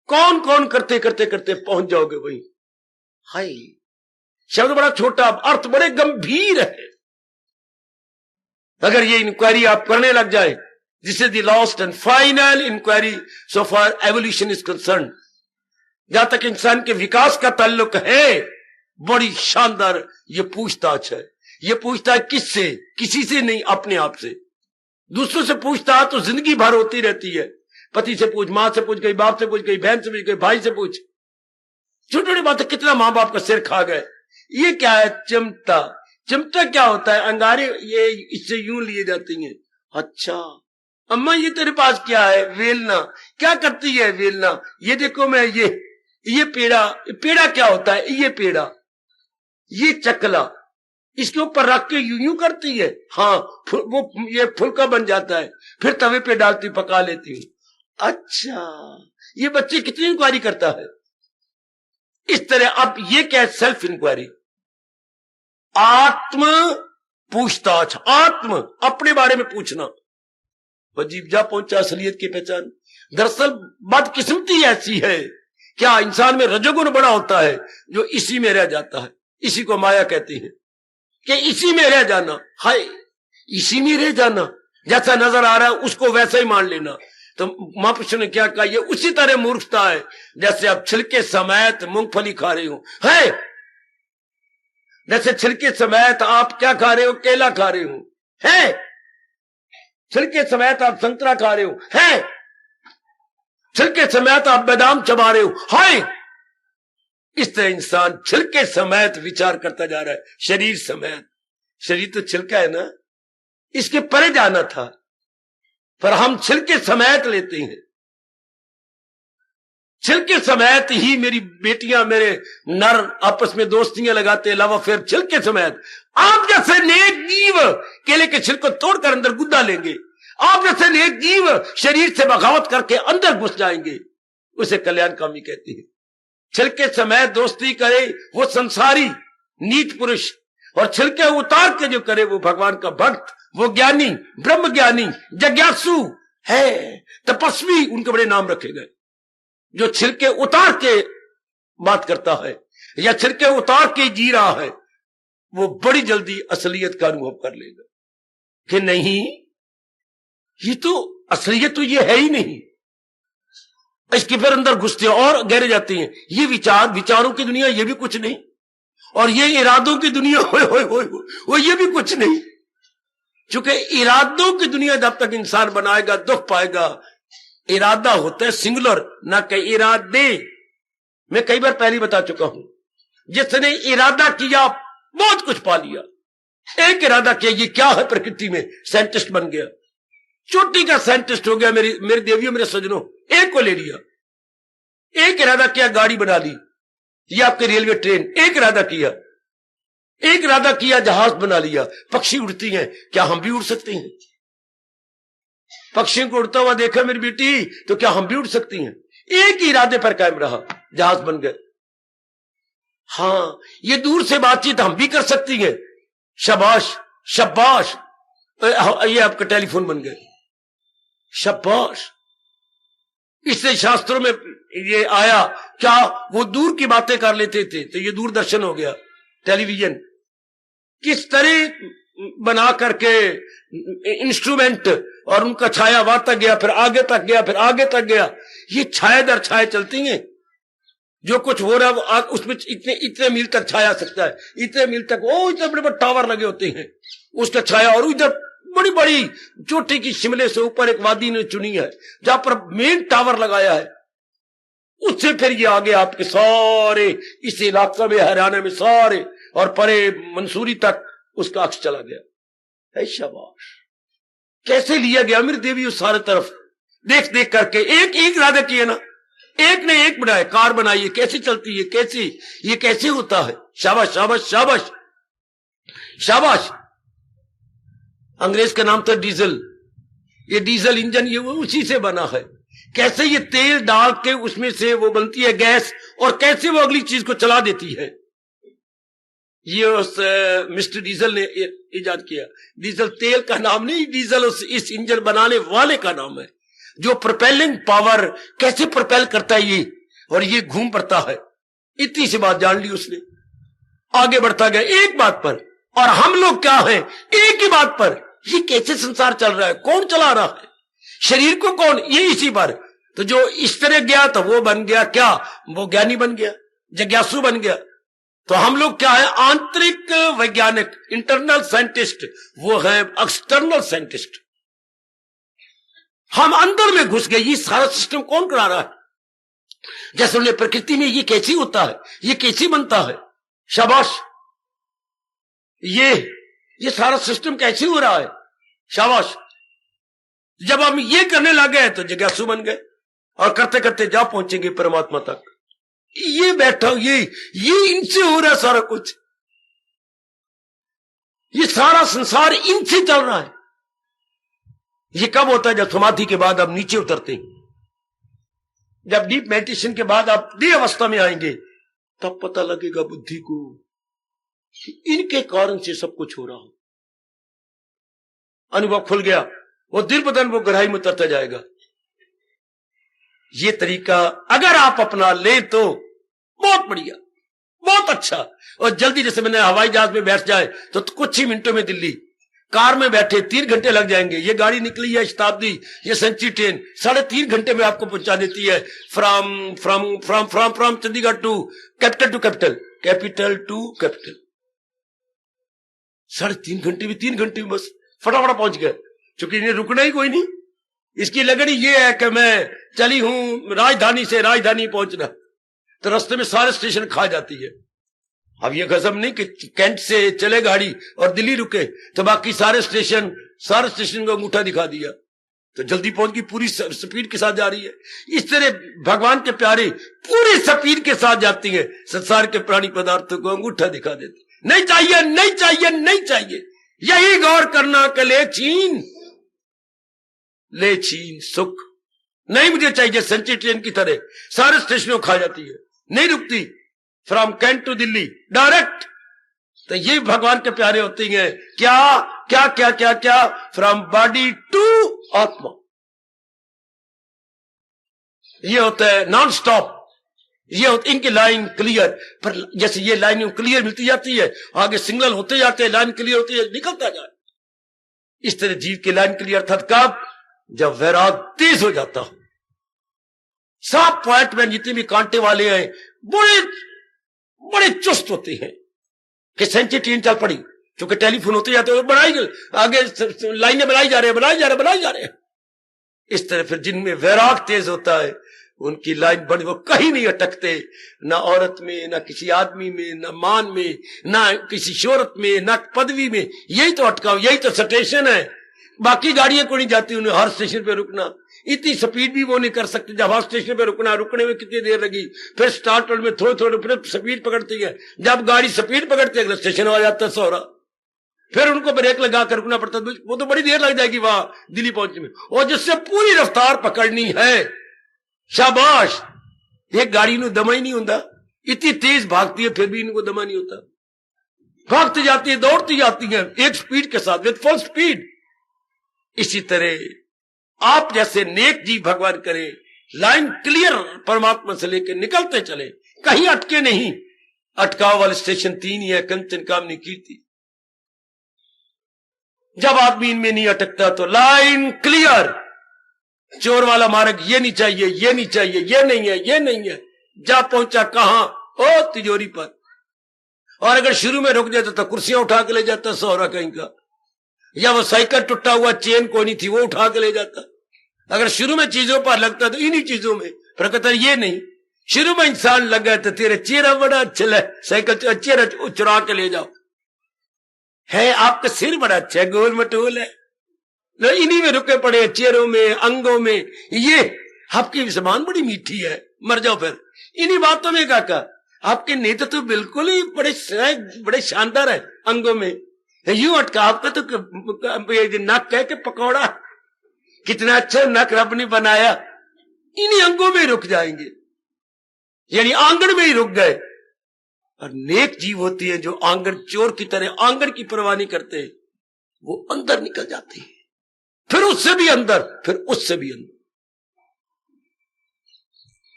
कौन कौन करते करते करते पहुंच जाओगे वही। हाय, शब्द बड़ा छोटा, अर्थ बड़े गंभीर है। अगर ये इंक्वायरी आप करने लग जाए, this is the last and final inquiry so far evolution is concern. जहां तक इंसान के विकास का ताल्लुक है, बड़ी शानदार ये पूछताछ है। ये पूछताछ किससे? किसी से नहीं, अपने आप से। दूसरों से पूछताछ तो जिंदगी भर होती रहती है। पति से पूछ, मां से पूछ, गई बाप से पूछ, गई बहन से पूछ, गई भाई से पूछ। छोटी छोटी बातें कितना मां बाप का सिर खा गए। ये क्या है? चिमटा। चिमटा क्या होता है? अंगारे, ये इससे यूं लिए जाती हैं। अच्छा अम्मा, ये तेरे पास क्या है? वेलना। क्या करती है वेलना? ये देखो मैं ये पेड़ा। पेड़ा क्या होता है? ये पेड़ा। ये चकला, इसके ऊपर रख के यूं यूं करती है। हाँ, वो ये फुलका बन जाता है, फिर तवे पे डालती, पका लेती हूँ। अच्छा, ये बच्चे कितनी इंक्वायरी करता है इस तरह। अब ये क्या है? सेल्फ इंक्वायरी, आत्म पूछताछ, आत्म अपने बारे में पूछना। अजीब जा पहुंचा असलियत की पहचान। दरअसल बदकिस्मती ऐसी है, क्या इंसान में रजोगुण बड़ा होता है जो इसी में रह जाता है। इसी को माया कहती है कि इसी में रह जाना। हाय, इसी में रह जाना, जैसा नजर आ रहा है उसको वैसा ही मान लेना। तो महापुरुषों ने क्या कहा? ये उसी तरह मूर्खता है जैसे आप छिलके समेत मूंगफली खा रहे हो। है, जैसे छिलके समेत आप क्या खा रहे हो? केला खा रहे हो। है, छिलके समेत आप संतरा खा रहे हो। है, छिलके समेत आप बादाम चबा रहे हो। हाय, इस तरह इंसान छिलके समेत विचार करता जा रहा है, शरीर समेत। शरीर तो छिलका है ना, इसके परे जाना था, पर हम छिलके समेत लेते हैं। छिलके समेत ही मेरी बेटियां, मेरे नर आपस में दोस्तियां लगाते, अलावा फिर छिलके समेत। आप जैसे नेक जीव केले के छिलको तोड़कर अंदर गुद्दा लेंगे, आप जैसे नेक जीव शरीर से बगावत करके अंदर घुस जाएंगे, उसे कल्याणकामी कहते हैं। छिलके समेत दोस्ती करे वो संसारी नीच पुरुष, और छिलके उतार के जो करे वो भगवान का भक्त, वो ज्ञानी, ब्रह्म ज्ञानी, जिज्ञासु है, तपस्वी, उनके बड़े नाम रखे गए। जो छिलके उतार के बात करता है या छिलके उतार के जी रहा है, वो बड़ी जल्दी असलियत का अनुभव कर लेगा कि नहीं, ये तो असलियत तो ये है ही नहीं। इसके फिर अंदर घुसते और गहरे जाते हैं। ये विचारों की दुनिया, ये भी कुछ नहीं, और ये इरादों की दुनिया, हो ये भी कुछ नहीं। क्योंकि इरादों की दुनिया जब तक इंसान बनाएगा दुख पाएगा। इरादा होता है सिंगुलर, ना कि इरादे। मैं कई बार पहले बता चुका हूं, जिसने इरादा किया बहुत कुछ पा लिया। एक इरादा किया ये क्या है प्रकृति में, साइंटिस्ट बन गया, चोटी का साइंटिस्ट हो गया। मेरी देवियों, मेरे सजनों, एक को ले लिया। एक इरादा किया गाड़ी बना ली, ये आपके रेलवे ट्रेन। एक इरादा किया, एक इरादा किया जहाज बना लिया। पक्षी उड़ती हैं, क्या हम भी उड़ सकते हैं? पक्षियों को उड़ता हुआ देखा मेरी बेटी, तो क्या हम भी उड़ सकती हैं? एक ही इरादे पर कायम रहा, जहाज बन गए। हाँ, ये दूर से बातचीत हम भी कर सकती हैं, शाबाश शाबाश, ये आपका टेलीफोन बन गए, शाबाश। इससे शास्त्रों में ये आया, क्या वो दूर की बातें कर लेते थे, तो ये दूरदर्शन हो गया, टेलीविजन। किस तरह बना करके इंस्ट्रूमेंट, और उनका छाया वहां तक गया, फिर आगे तक गया, फिर आगे तक गया। ये छाया दर छाया चलती हैं। जो कुछ हो रहा है उसमें इतने मील तक छाया सकता है, इतने मील तक। वो इतने बड़े बड़े टावर लगे होते हैं, उसका छाया। और इधर बड़ी बड़ी चोटी की शिमले से ऊपर एक वादी ने चुनी है, जहां पर मेन टावर लगाया है। उससे फिर ये आगे आपके सारे इस इलाके में, हरियाणा में सारे, और परे मंसूरी तक उसका अक्ष चला गया है। शाबाश, कैसे लिया गया मेरी देवी उस सारे तरफ, देख देख करके। एक एक इरादा किए ना, एक ने एक बनाए, कार बनाई है, कैसे चलती है, कैसे ये कैसे होता है। शाबाश शाबाश शाबाश शाबाश। अंग्रेज का नाम था डीजल। ये डीजल इंजन, ये वो उसी से बना है। कैसे ये तेल डाल के उसमें से वो बनती है गैस, और कैसे वो अगली चीज को चला देती है। ये उस मिस्टर डीजल ने इजाद किया। डीजल तेल का नाम नहीं, डीजल इस इंजन बनाने वाले का नाम है, जो प्रोपेलिंग पावर कैसे प्रोपेल करता है ये, और ये घूम पड़ता है। इतनी सी बात जान ली उसने, आगे बढ़ता गया एक बात पर। और हम लोग क्या हैं, एक ही बात पर। ये कैसे संसार चल रहा है, कौन चला रहा है, शरीर को कौन, ये इसी पर। तो जो इस तरह गया तो वो बन गया क्या, वो ज्ञानी बन गया, जिज्ञासु बन गया। तो हम लोग क्या है, आंतरिक वैज्ञानिक, इंटरनल साइंटिस्ट, वो है एक्सटर्नल साइंटिस्ट। हम अंदर में घुस गए। ये सारा सिस्टम कौन करा रहा है? जैसे उन्हें प्रकृति में ये कैसे होता है, ये कैसे बनता है, शाबाश। ये सारा सिस्टम कैसे हो रहा है, शाबाश। जब हम ये करने लगे तो जिज्ञासु बन गए, और करते करते जा पहुंचेंगे परमात्मा तक। ये बैठा, ये इनसे हो रहा है सारा कुछ। ये सारा संसार इनसे चल रहा है। ये कब होता है? जब समाधि के बाद आप नीचे उतरते हैं, जब डीप मेडिटेशन के बाद आप देह अवस्था में आएंगे, तब पता लगेगा बुद्धि को इनके कारण से सब कुछ हो रहा हो। अनुभव खुल गया, वो दिल बदन वो गहराई में उतरता जाएगा। ये तरीका अगर आप अपना ले तो बहुत बढ़िया, बहुत अच्छा। और जल्दी, जैसे मैंने हवाई जहाज में बैठ जाए तो कुछ ही मिनटों में दिल्ली, कार में बैठे 3 घंटे लग जाएंगे। ये गाड़ी निकली है शताब्दी, ये सेंचुरी ट्रेन 3.5 घंटे में आपको पहुंचा देती है from Chandigarh to capital, capital to capital. 3.5 घंटे में, 3 घंटे में बस फटाफट पहुंच गए। क्योंकि इन्हें रुकना ही कोई नहीं। इसकी लगड़ी ये है कि मैं चली हूं राजधानी से राजधानी पहुंचना, तो रास्ते में सारे स्टेशन खा जाती है। अब ये गजब नहीं कि कैंट से चले गाड़ी और दिल्ली रुके तो बाकी सारे स्टेशन सारे स्टेशन को अंगूठा दिखा दिया तो जल्दी पहुंच गई, पूरी स्पीड के साथ जा रही है। इस तरह भगवान के प्यारे पूरी स्पीड के साथ जाती है, संसार के प्राणी पदार्थों को अंगूठा दिखा देती, नहीं चाहिए नहीं चाहिए नहीं चाहिए। यही गौर करना कि ले छीन सुख नहीं मुझे चाहिए। सेंट्रल ट्रेन की तरह सारे स्टेशनों खा जाती है, नहीं रुकती, from Cantt to Delhi direct. तो ये भगवान के प्यारे होते हैं। क्या क्या क्या क्या क्या, फ्रॉम बॉडी टू आत्मा, ये होता है नॉन स्टॉप। ये होता इनकी लाइन क्लियर, पर जैसे ये लाइन क्लियर मिलती जाती है, आगे सिग्नल होते जाते हैं, लाइन क्लियर होती है, निकलता जाए। इस तरह जीव की लाइन क्लियर था कब? जब वैराग तेज हो जाता हो। सब पॉइंट में जितने भी कांटे वाले हैं बड़े बड़े चुस्त होते हैं कि सेंचुरी ट्रेन चल पड़ी, क्योंकि टेलीफोन होते जाते हैं, बनाई आगे लाइनें बनाई जा रहे हैं। इस तरह फिर जिनमें वैराग तेज होता है उनकी लाइन बड़ी, वो कहीं नहीं अटकते, ना औरत में, ना किसी आदमी में, ना मान में, ना किसी शोहरत में, ना पदवी में। यही तो अटकाव, यही तो स्टेशन है। बाकी गाड़ियां को नहीं जाती, उन्हें हर स्टेशन पे रुकना। इतनी स्पीड भी वो नहीं कर सकते। जब हर स्टेशन पे रुकना, रुकने में कितनी देर लगी, फिर स्टार्ट में थोड़े थोड़े फिर स्पीड पकड़ती है। जब गाड़ी स्पीड पकड़ती है अगला स्टेशन आ जाता है सोहरा, फिर उनको ब्रेक लगा कर रुकना पड़ता है। वो तो बड़ी देर लग जाएगी वहां दिल्ली पहुंचने में। और जिससे पूरी रफ्तार पकड़नी है, शाबाश, एक गाड़ी नु दमा ही नहीं होता, इतनी तेज भागती है फिर भी इनको दमा नहीं होता। भागती जाती है, दौड़ती जाती है एक स्पीड के साथ, विद फुल स्पीड। इसी तरह आप जैसे नेक जीव भगवान करें, लाइन क्लियर परमात्मा से लेकर निकलते चले, कहीं अटके नहीं। अटकाव वाले स्टेशन 3 ही है, कंचन कामनी कीर्ति। जब आदमी इनमें नहीं अटकता तो लाइन क्लियर। चोर वाला मार्ग ये नहीं चाहिए, ये नहीं चाहिए, ये नहीं है, ये नहीं है। जा पहुंचा कहां? ओ तिजोरी पर। और अगर शुरू में रुक जाता तो कुर्सियां उठा के ले जाता सोहरा कहीं का, या वो साइकिल टूटा हुआ चेन कोई नहीं थी वो उठा के ले जाता। अगर शुरू में चीजों पर लगता तो इन्हीं चीजों में, पर कहता ये नहीं, शुरू में इंसान लग गया तो तेरे चेहरा बड़ा अच्छा है, साइकिल चेहरा चुरा के ले जाओ। है आपका सिर बड़ा अच्छा है, गोल मटोल है, इन्हीं में रुके पड़े हैं, चेहरों में, अंगों में। ये आपकी जबान बड़ी मीठी है, मर जाओ फिर इन्हीं बातों में। काका आपके नेत्र तो बिल्कुल ही बड़े शानदार है, अंगों में यूं अटका। आपका तो नक कह के पकौड़ा, कितना अच्छा नक रब ने बनाया। इन्हीं अंगों में रुक जाएंगे, यानी आंगन में ही रुक गए। और नेक जीव होती है जो आंगन, चोर की तरह आंगन की परवाह नहीं करते, वो अंदर निकल जाते हैं, फिर उससे भी अंदर, फिर उससे भी अंदर।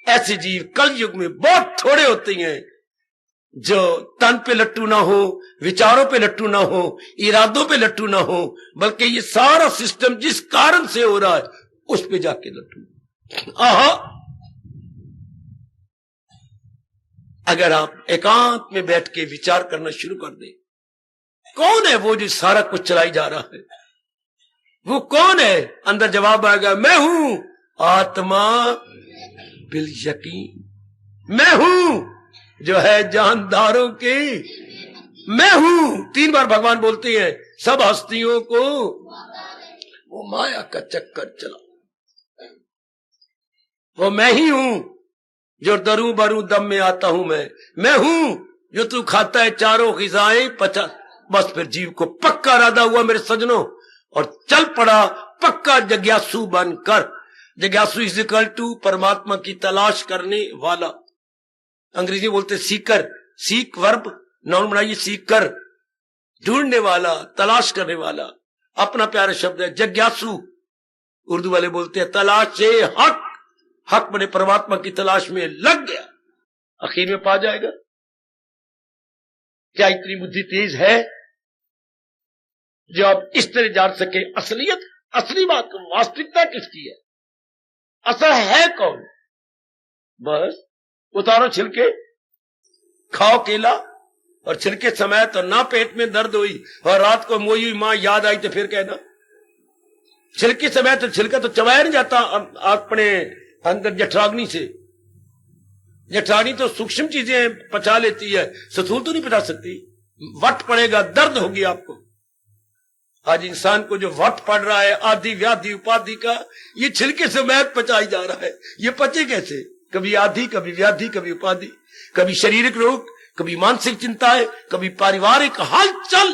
ऐसे जीव कल युग में बहुत थोड़े होते हैं जो तन पे लट्टू ना हो, विचारों पे लट्टू ना हो, इरादों पे लट्टू ना हो, बल्कि ये सारा सिस्टम जिस कारण से हो रहा है उस पे जाके लट्टू। आहा, अगर आप एकांत में बैठ के विचार करना शुरू कर दें, कौन है वो जो सारा कुछ चलाई जा रहा है? वो कौन है? अंदर जवाब आएगा, मैं हूं आत्मा बिल यकीन। मैं हूं जो है जानदारों की। मैं हूं 3 बार भगवान बोलते हैं। सब हस्तियों को वो माया का चक्कर चला। वो मैं ही हूं जो दरूं बरूं दम में आता हूं। मैं हूं जो तू खाता है चारों ग़िज़ाएं 50। बस फिर जीव को पक्का इरादा हुआ मेरे सजनों, और चल पड़ा पक्का जिज्ञासु बनकर। जिज्ञासु इज इक्वल टू परमात्मा की तलाश करने वाला। अंग्रेजी बोलते सीकर, सीक वर्ब नाउन बनाइए, सीकर, ढूंढने वाला, तलाश करने वाला। अपना प्यारा शब्द है जिज्ञासु। उर्दू वाले बोलते हैं तलाशे हक। हक बने परमात्मा की तलाश में लग गया, आखिर में पा जाएगा। क्या इतनी बुद्धि तेज है जो आप इस तरह जान सके असलियत, असली बात, वास्तविकता किसकी है, असल है कौन? बस उतारो छिलके, खाओ केला, और छिलके समय तो ना पेट में दर्द हुई और रात को मोई हुई मां याद आई तो फिर कहना। छिलके समय तो छिलका तो चबाया नहीं जाता अपने अंदर जठराग्नि से। जठराग्नि तो सूक्ष्म चीजें पचा लेती है, स्थूल तो नहीं पचा सकती। वट पड़ेगा, दर्द होगी आपको। आज इंसान को जो वट पड़ रहा है आदि व्याधि उपाधि का, ये छिलके से मैद पचाई जा रहा है। ये पचे कैसे? कभी आदि, कभी व्याधि, कभी उपाधि, कभी शारीरिक रोग, कभी मानसिक चिंताएं, कभी पारिवारिक हलचल।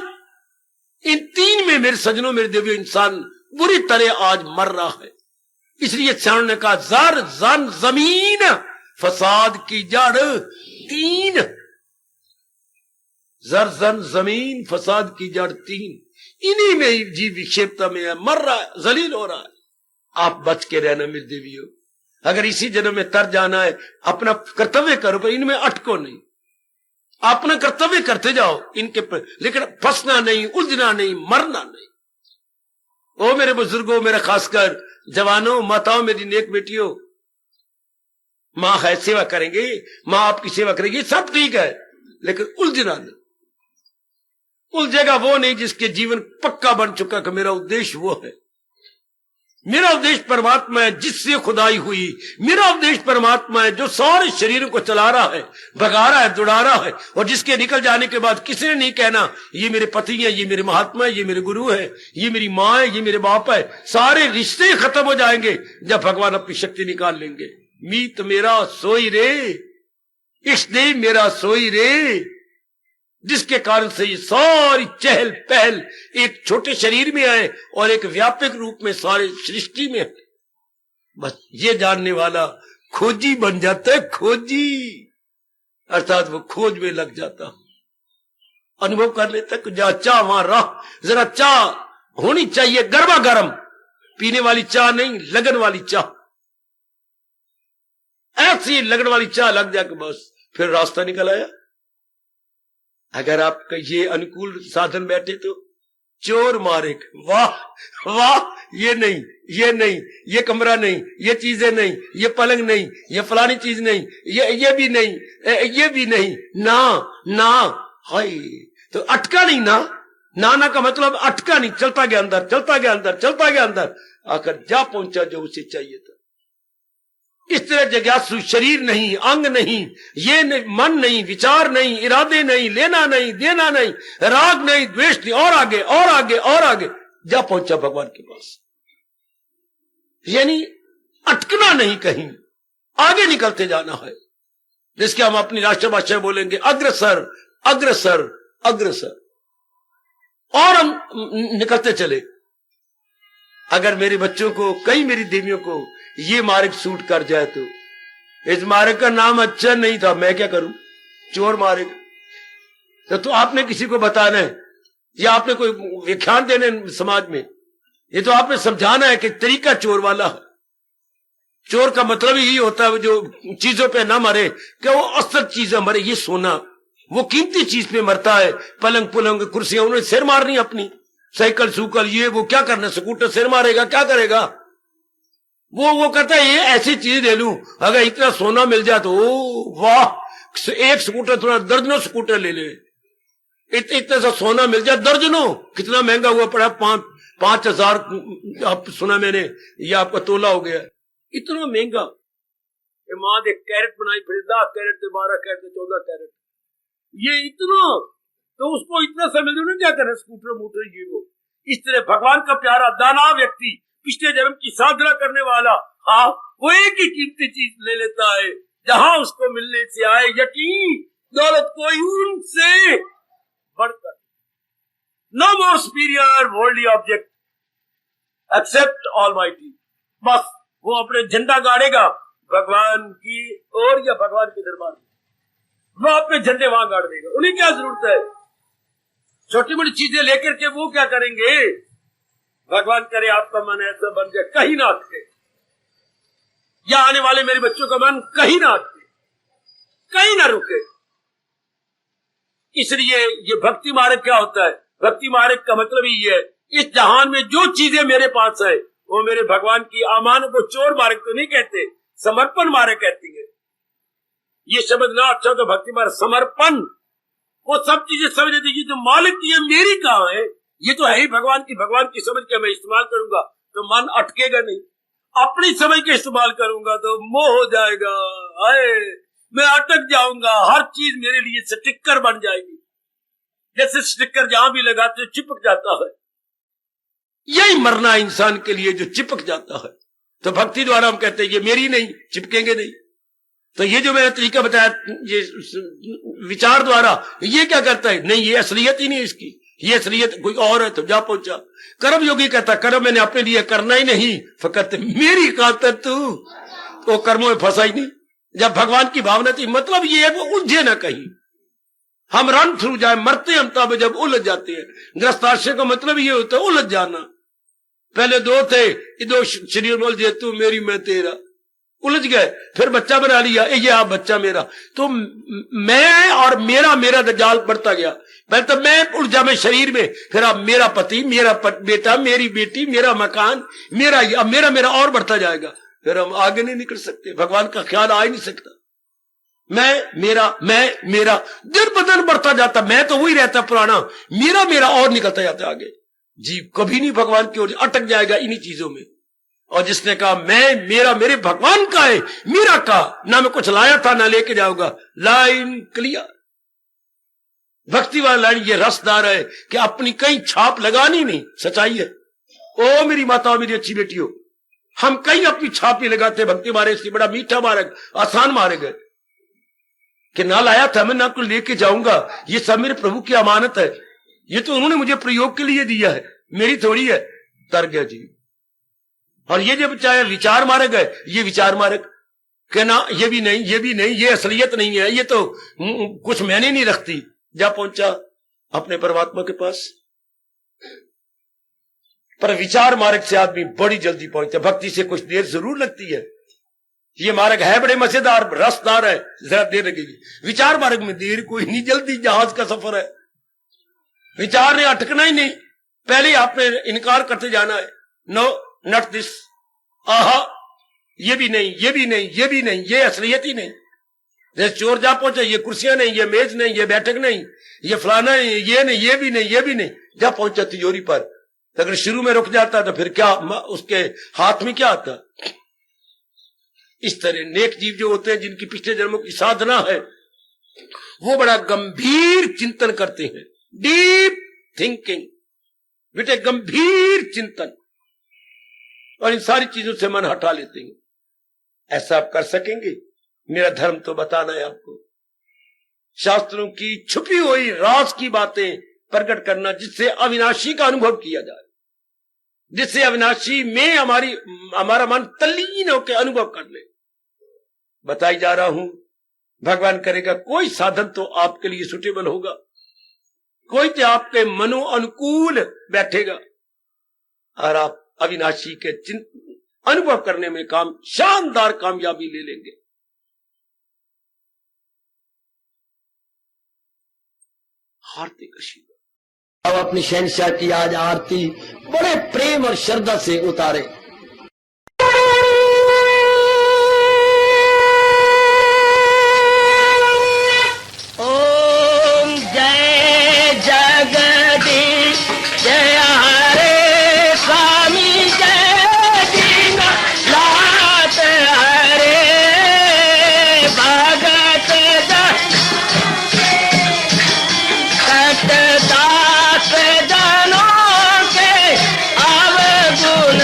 इन तीन में मेरे सजनों, मेरे देवियों, इंसान बुरी तरह आज मर रहा है। इसलिए शान ने कहा जर जन जमीन फसाद की जड़ तीन। जर जन जमीन फसाद की जड़ तीन। इन्हीं में ही जीव विक्षेपता में है, मर रहा है, जलील हो रहा है। आप बच के रहना मेरे देवियों। अगर इसी जन्म में तर जाना है, अपना कर्तव्य करो, पर इनमें अटको नहीं। अपना कर्तव्य करते जाओ इनके पर, लेकिन फंसना नहीं, उलझना नहीं, मरना नहीं। ओ मेरे बुजुर्गों, मेरा खासकर जवानों, माताओं, मेरी नेक बेटियों, मां है, सेवा करेंगे, मां आपकी सेवा करेगी, सब ठीक है, लेकिन उलझना नहीं। उलझेगा वो नहीं जिसके जीवन पक्का बन चुका कि मेरा उद्देश्य वो है। मेरा उद्देश्य परमात्मा है, जिससे खुदाई हुई। मेरा उद्देश्य परमात्मा है, जो सारे शरीरों को चला रहा है, भगा रहा है, दुड़ा रहा है, और जिसके निकल जाने के बाद किसी ने नहीं कहना ये मेरे पति है, ये मेरे महात्मा है, ये मेरे गुरु है, ये मेरी माँ है, ये मेरे बाप है। सारे रिश्ते खत्म हो जाएंगे जब भगवान अपनी शक्ति निकाल लेंगे। मीत मेरा सोई रे, इष्ट मेरा सोई रे, जिसके कारण से ये सारी चहल पहल एक छोटे शरीर में है और एक व्यापक रूप में सारे सृष्टि में है। बस ये जानने वाला खोजी बन जाता है, खोजी, अर्थात वो खोज में लग जाता, अनुभव कर लेता कि जहां चाह वहां रह। जरा चाह होनी चाहिए गर्मा गर्म, पीने वाली चाह नहीं, लगन वाली चाह। ऐसी लगन वाली चाह लग जाए कि बस फिर रास्ता निकल आया। अगर आपका ये अनुकूल साधन बैठे तो चोर मारे, वाह वाह, ये नहीं, ये नहीं, ये कमरा नहीं, ये चीजें नहीं, ये पलंग नहीं, ये फलानी चीज नहीं, ये भी नहीं, ये भी नहीं, ना ना, हाय। तो अटका नहीं ना, ना का मतलब अटका नहीं, चलता गया अंदर, चलता गया अंदर, चलता गया अंदर, आकर जा पहुंचा जो उसे चाहिए था। इस तरह जिज्ञासु शरीर नहीं, अंग नहीं, ये नहीं, मन नहीं, विचार नहीं, इरादे नहीं, लेना नहीं, देना नहीं, राग नहीं, द्वेष नहीं, और आगे और आगे और आगे जा पहुंचा भगवान के पास। यानी अटकना नहीं, कहीं आगे निकलते जाना है, जिसके हम अपनी राष्ट्रभाषा बोलेंगे अग्रसर अग्रसर अग्रसर, और हम निकलते चले। अगर मेरे बच्चों को, कई मेरी देवियों को ये मार्ग सूट कर जाए तो, इस मार्ग का नाम अच्छा नहीं था, मैं क्या करूं, चोर मार्ग। तो आपने किसी को बताना है या आपने कोई व्याख्यान देने समाज में, ये तो आपने समझाना है कि तरीका चोर वाला है। चोर का मतलब यही होता है जो चीजों पे ना मरे, कि वो असल चीजें मरे। ये सोना वो कीमती चीज पे मरता है, पलंग पुलंग कुर्सियां, उन्होंने सिर मारनी अपनी, साइकिल सुकल ये वो क्या करना, स्कूटर सिर मारेगा, क्या करेगा वो कहता है ये ऐसी चीज ले लूं, अगर इतना सोना मिल जाए तो ओ वाह, एक स्कूटर थोड़ा दर्जनों स्कूटर ले ले, इतना सा सोना मिल जाए, दर्जनों। कितना महंगा हुआ पड़ा, 5,000 आप सुना मैंने, ये आपका तोला हो गया, इतना महंगा। मां ने कैरेट बनाई, फिर 10 कैरेट थे, 12 कैरेट थे, 14 कैरेट, ये इतना, तो उसको इतना सा मिल जाए, क्या करे, स्कूटर मोटर ये वो। इस तरह भगवान का प्यारा दाना व्यक्ति, पिछले जन्म की साधना करने वाला, हाँ, वो एक ही कीमती चीज ले लेता है, जहां उसको मिलने से आए यकीन, दौलत कोई उनसे बढ़कर। No more superior worldly object except almighty. बस वो अपने झंडा गाड़ेगा भगवान की ओर या भगवान के दरबार में, वो अपने झंडे वहां गाड़ देगा। उन्हें क्या जरूरत है छोटी मोटी चीजें लेकर के, वो क्या करेंगे। भगवान करे आपका मन ऐसा बन जाए कहीं ना अटके, या आने वाले मेरे बच्चों का मन कहीं ना अटके, कहीं ना रुके। इसलिए ये भक्ति मार्ग क्या होता है, भक्ति मार्ग का मतलब ही है, इस जहान में जो चीजें मेरे पास है वो मेरे भगवान की अमान को। चोर मार्ग तो नहीं कहते, समर्पण मार्ग कहती है। ये शब्द ना अच्छा तो भक्ति मार्ग, समर्पण, वो सब चीजें समझ लेती, जो मालिक की है मेरी कहां है, ये तो है ही भगवान की समझ के मैं इस्तेमाल करूंगा तो मन अटकेगा नहीं। अपनी समझ के इस्तेमाल करूंगा तो मोह हो जाएगा, आए मैं अटक जाऊंगा, हर चीज मेरे लिए स्टिकर बन जाएगी। जैसे स्टिकर जहां भी लगाते चिपक जाता है, यही मरना है इंसान के लिए जो चिपक जाता है। तो भक्ति द्वारा हम कहते हैं ये मेरी नहीं, चिपकेंगे नहीं। तो ये जो मैंने तरीका बताया ये विचार द्वारा, ये क्या करता है? नहीं, ये असलियत ही नहीं इसकी, ये असलियत कोई और है। तो जा पहुंचा। कर्म योगी कहता कर्म मैंने अपने लिए करना ही नहीं, फकत मेरी खातर तू, वो कर्मों में फंसा ही नहीं। जब भगवान की भावना थी, मतलब ये है वो उलझे ना कहीं, हम रन थ्रू जाए, मरते हम तब जब उलझ जाते हैं। गृहस्थाश्रय का मतलब ये होता है उलझ जाना। पहले दो थे, ये दो शरीर बोल दिए तू मेरी मैं तेरा, उलझ गए। फिर बच्चा बना लिया, ये आप बच्चा मेरा। तो मैं और मेरा मेरा जाल बढ़ता गया। पहले तो मैं उलझा में शरीर में, फिर अब मेरा पति, मेरा बेटा, मेरी बेटी, मेरा मकान, मेरा मेरा मेरा और बढ़ता जाएगा। फिर हम आगे नहीं निकल सकते, भगवान का ख्याल आ ही नहीं सकता। मैं मेरा दिन ब दिन बढ़ता जाता, मैं तो वही रहता पुराना, मेरा मेरा और निकलता जाता आगे। जीव कभी नहीं भगवान की ओर अटक जाएगा इन्हीं चीजों में। और जिसने कहा मैं मेरा मेरे भगवान का है, मेरा का ना मैं कुछ लाया था ना लेके जाऊंगा, लाइन क्लियर। भक्ति वाला लाइन ये रसदार है कि अपनी कहीं छाप लगानी नहीं, सच्चाई है। ओ मेरी माता, मेरी अच्छी बेटियों, हम कहीं अपनी छाप नहीं लगाते। भक्ति मार्ग से बड़ा मीठा मार्ग, आसान मार्ग है कि ना लाया था मैं ना कुछ लेके जाऊंगा, ये सब मेरे प्रभु की अमानत है, ये तो उन्होंने मुझे प्रयोग के लिए दिया है, मेरी थोड़ी है। तर गया जी। और ये जब चाहे विचार मार्ग है, ये विचार मार्ग के ना, ये भी नहीं, ये भी नहीं, ये असलियत नहीं है, ये तो कुछ मैंने नहीं रखती। जा पहुंचा अपने परमात्मा के पास। पर विचार मार्ग से आदमी बड़ी जल्दी पहुंचता है, भक्ति से कुछ देर जरूर लगती है। ये मार्ग है बड़े मजेदार, रसदार है, जरा देर लगेगी। विचार मार्ग में देर कोई नहीं, जल्दी जहाज का सफर है। विचार ने अटकना ही नहीं, पहले आपने इनकार करते जाना है। नो नॉट दिस, आहा ये भी नहीं, ये भी नहीं, ये भी नहीं, ये असलियत ही नहीं। जैसे चोर जा पहुंचे, ये कुर्सियां नहीं, ये मेज नहीं, ये बैठक नहीं, ये फलाना नहीं, ये नहीं, ये भी नहीं, ये भी नहीं। जा पहुंचा तिजोरी पर। तो अगर शुरू में रुक जाता तो फिर क्या उसके हाथ में क्या आता? इस तरह नेक जीव जो होते हैं, जिनकी पिछले जन्मों की साधना है, वो बड़ा गंभीर चिंतन करते हैं, डीप थिंकिंग, बेटे गंभीर चिंतन, और इन सारी चीजों से मन हटा लेते हैं। ऐसा आप कर सकेंगे? मेरा धर्म तो बताना है आपको, शास्त्रों की छुपी हुई राज की बातें प्रकट करना, जिससे अविनाशी का अनुभव किया जाए, जिससे अविनाशी में हमारा मन तल्लीन होकर अनुभव कर ले। बताई जा रहा हूं, भगवान करेगा कोई साधन तो आपके लिए सुटेबल होगा, कोई तो आपके मनो अनुकूल बैठेगा, और आप अविनाशी के अनुभव करने में शानदार कामयाबी ले लेंगे। हार्दिक आशीर्वाद। अब अपनी शहंशाह की आज आरती बड़े प्रेम और श्रद्धा से उतारे। ओम जय जगदीश जय हरे स्वामी, जय दीना लात हरे भगत दास जनों के अवगुण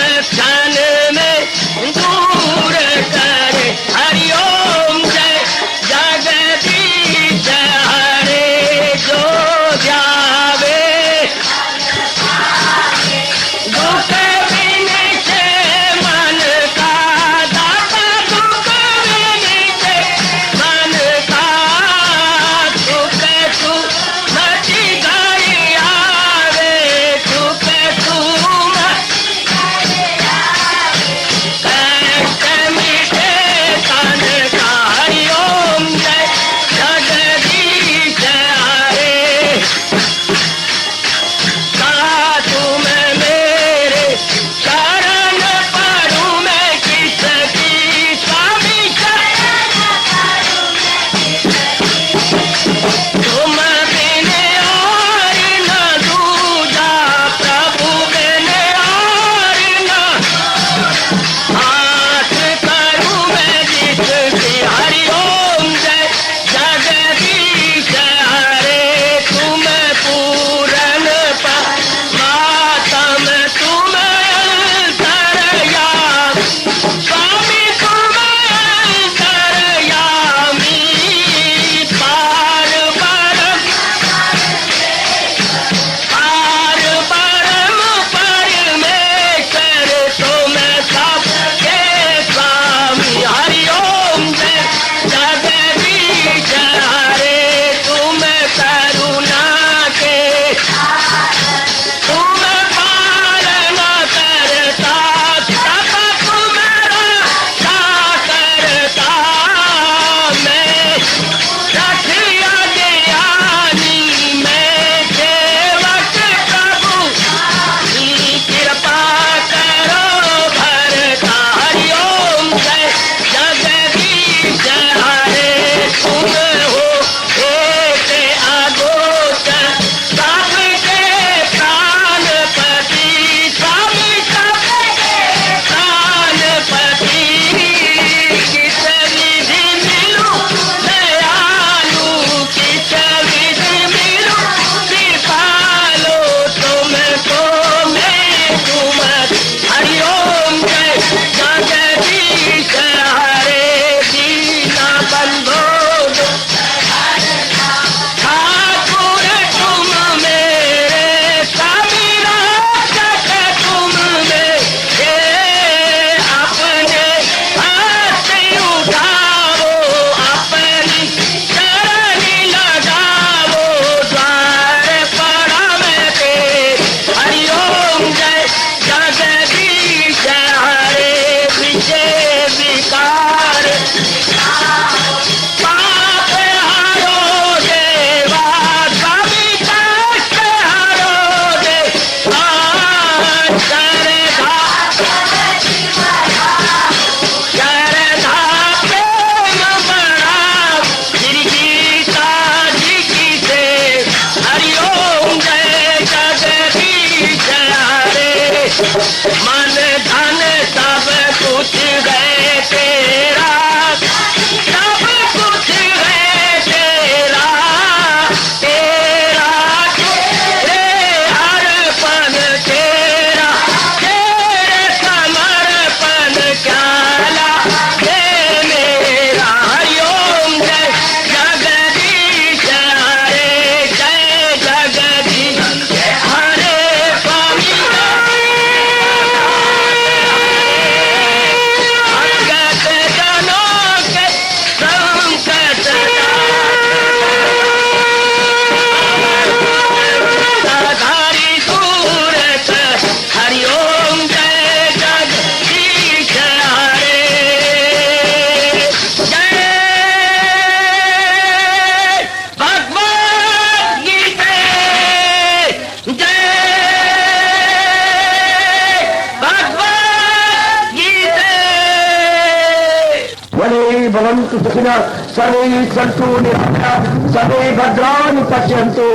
सर्वे भवन्तु सुखिनः सर्वे सन्तु निरामयाः सर्वे भद्राणि पश्यन्तु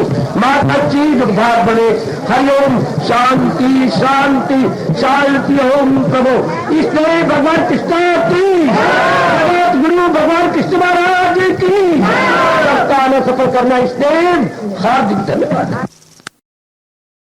मा कश्चित् दुःखात् भवेत्। हरि ओम शांति शांति शांति। ओम प्रभु इसलिए भगवान कृष्ण की जगत गुरु भगवान कृष्ण महाराज की सप्ताह सफल करना इसलिए हार्दिक धन्यवाद।